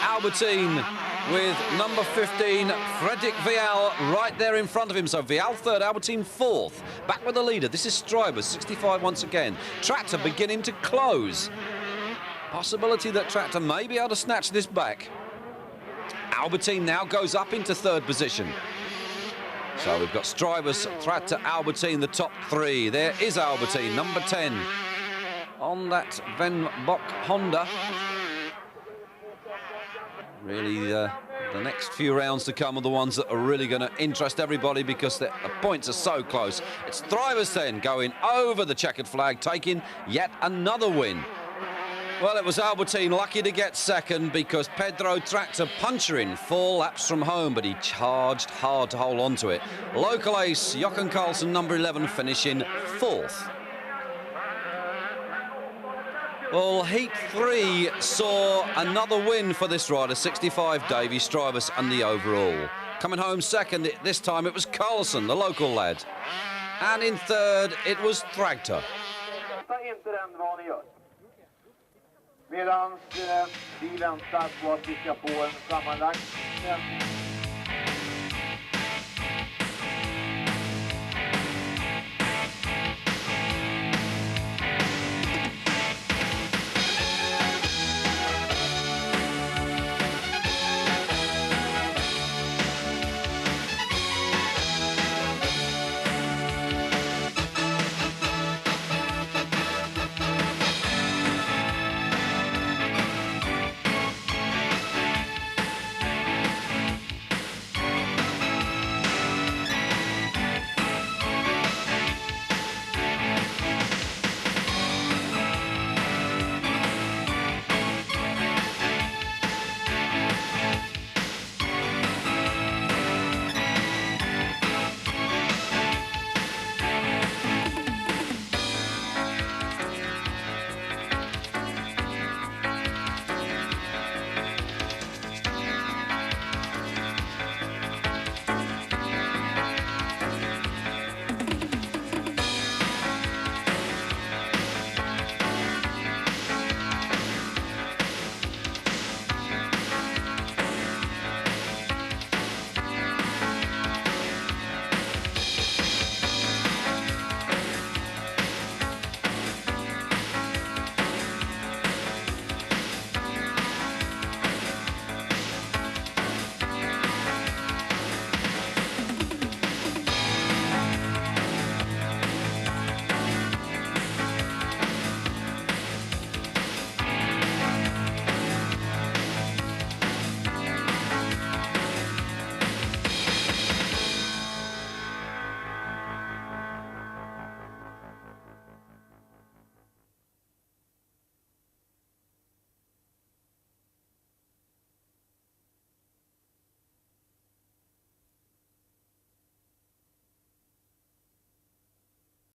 Albertine with number 15, Fredrik Vial, right there in front of him. So Vial third, Albertine fourth. Back with the leader. This is Strybus, 65 once again. Tractor beginning to close. Possibility that Tractor may be able to snatch this back. Albertine now goes up into third position. So we've got Strybus, Tractor, Albertine, the top 3. There is Albertine, number 10. On that Van Bock Honda. Really, the next few rounds to come are the ones that are really going to interest everybody because the points are so close. It's Strybus then going over the checkered flag, taking yet another win. Well, it was Albertine lucky to get second because Pedro Tractor punchering 4 laps from home, but he charged hard to hold on to it. Local ace, Jochen Karlsson, number 11, finishing 4th. Well, Heat 3 saw another win for this rider, 65, Davy Strybus, and the overall. Coming home second, this time it was Karlsson, the local lad. And in third, it was Tractor. Medan vi väntar på att vi ska få en sammanlagt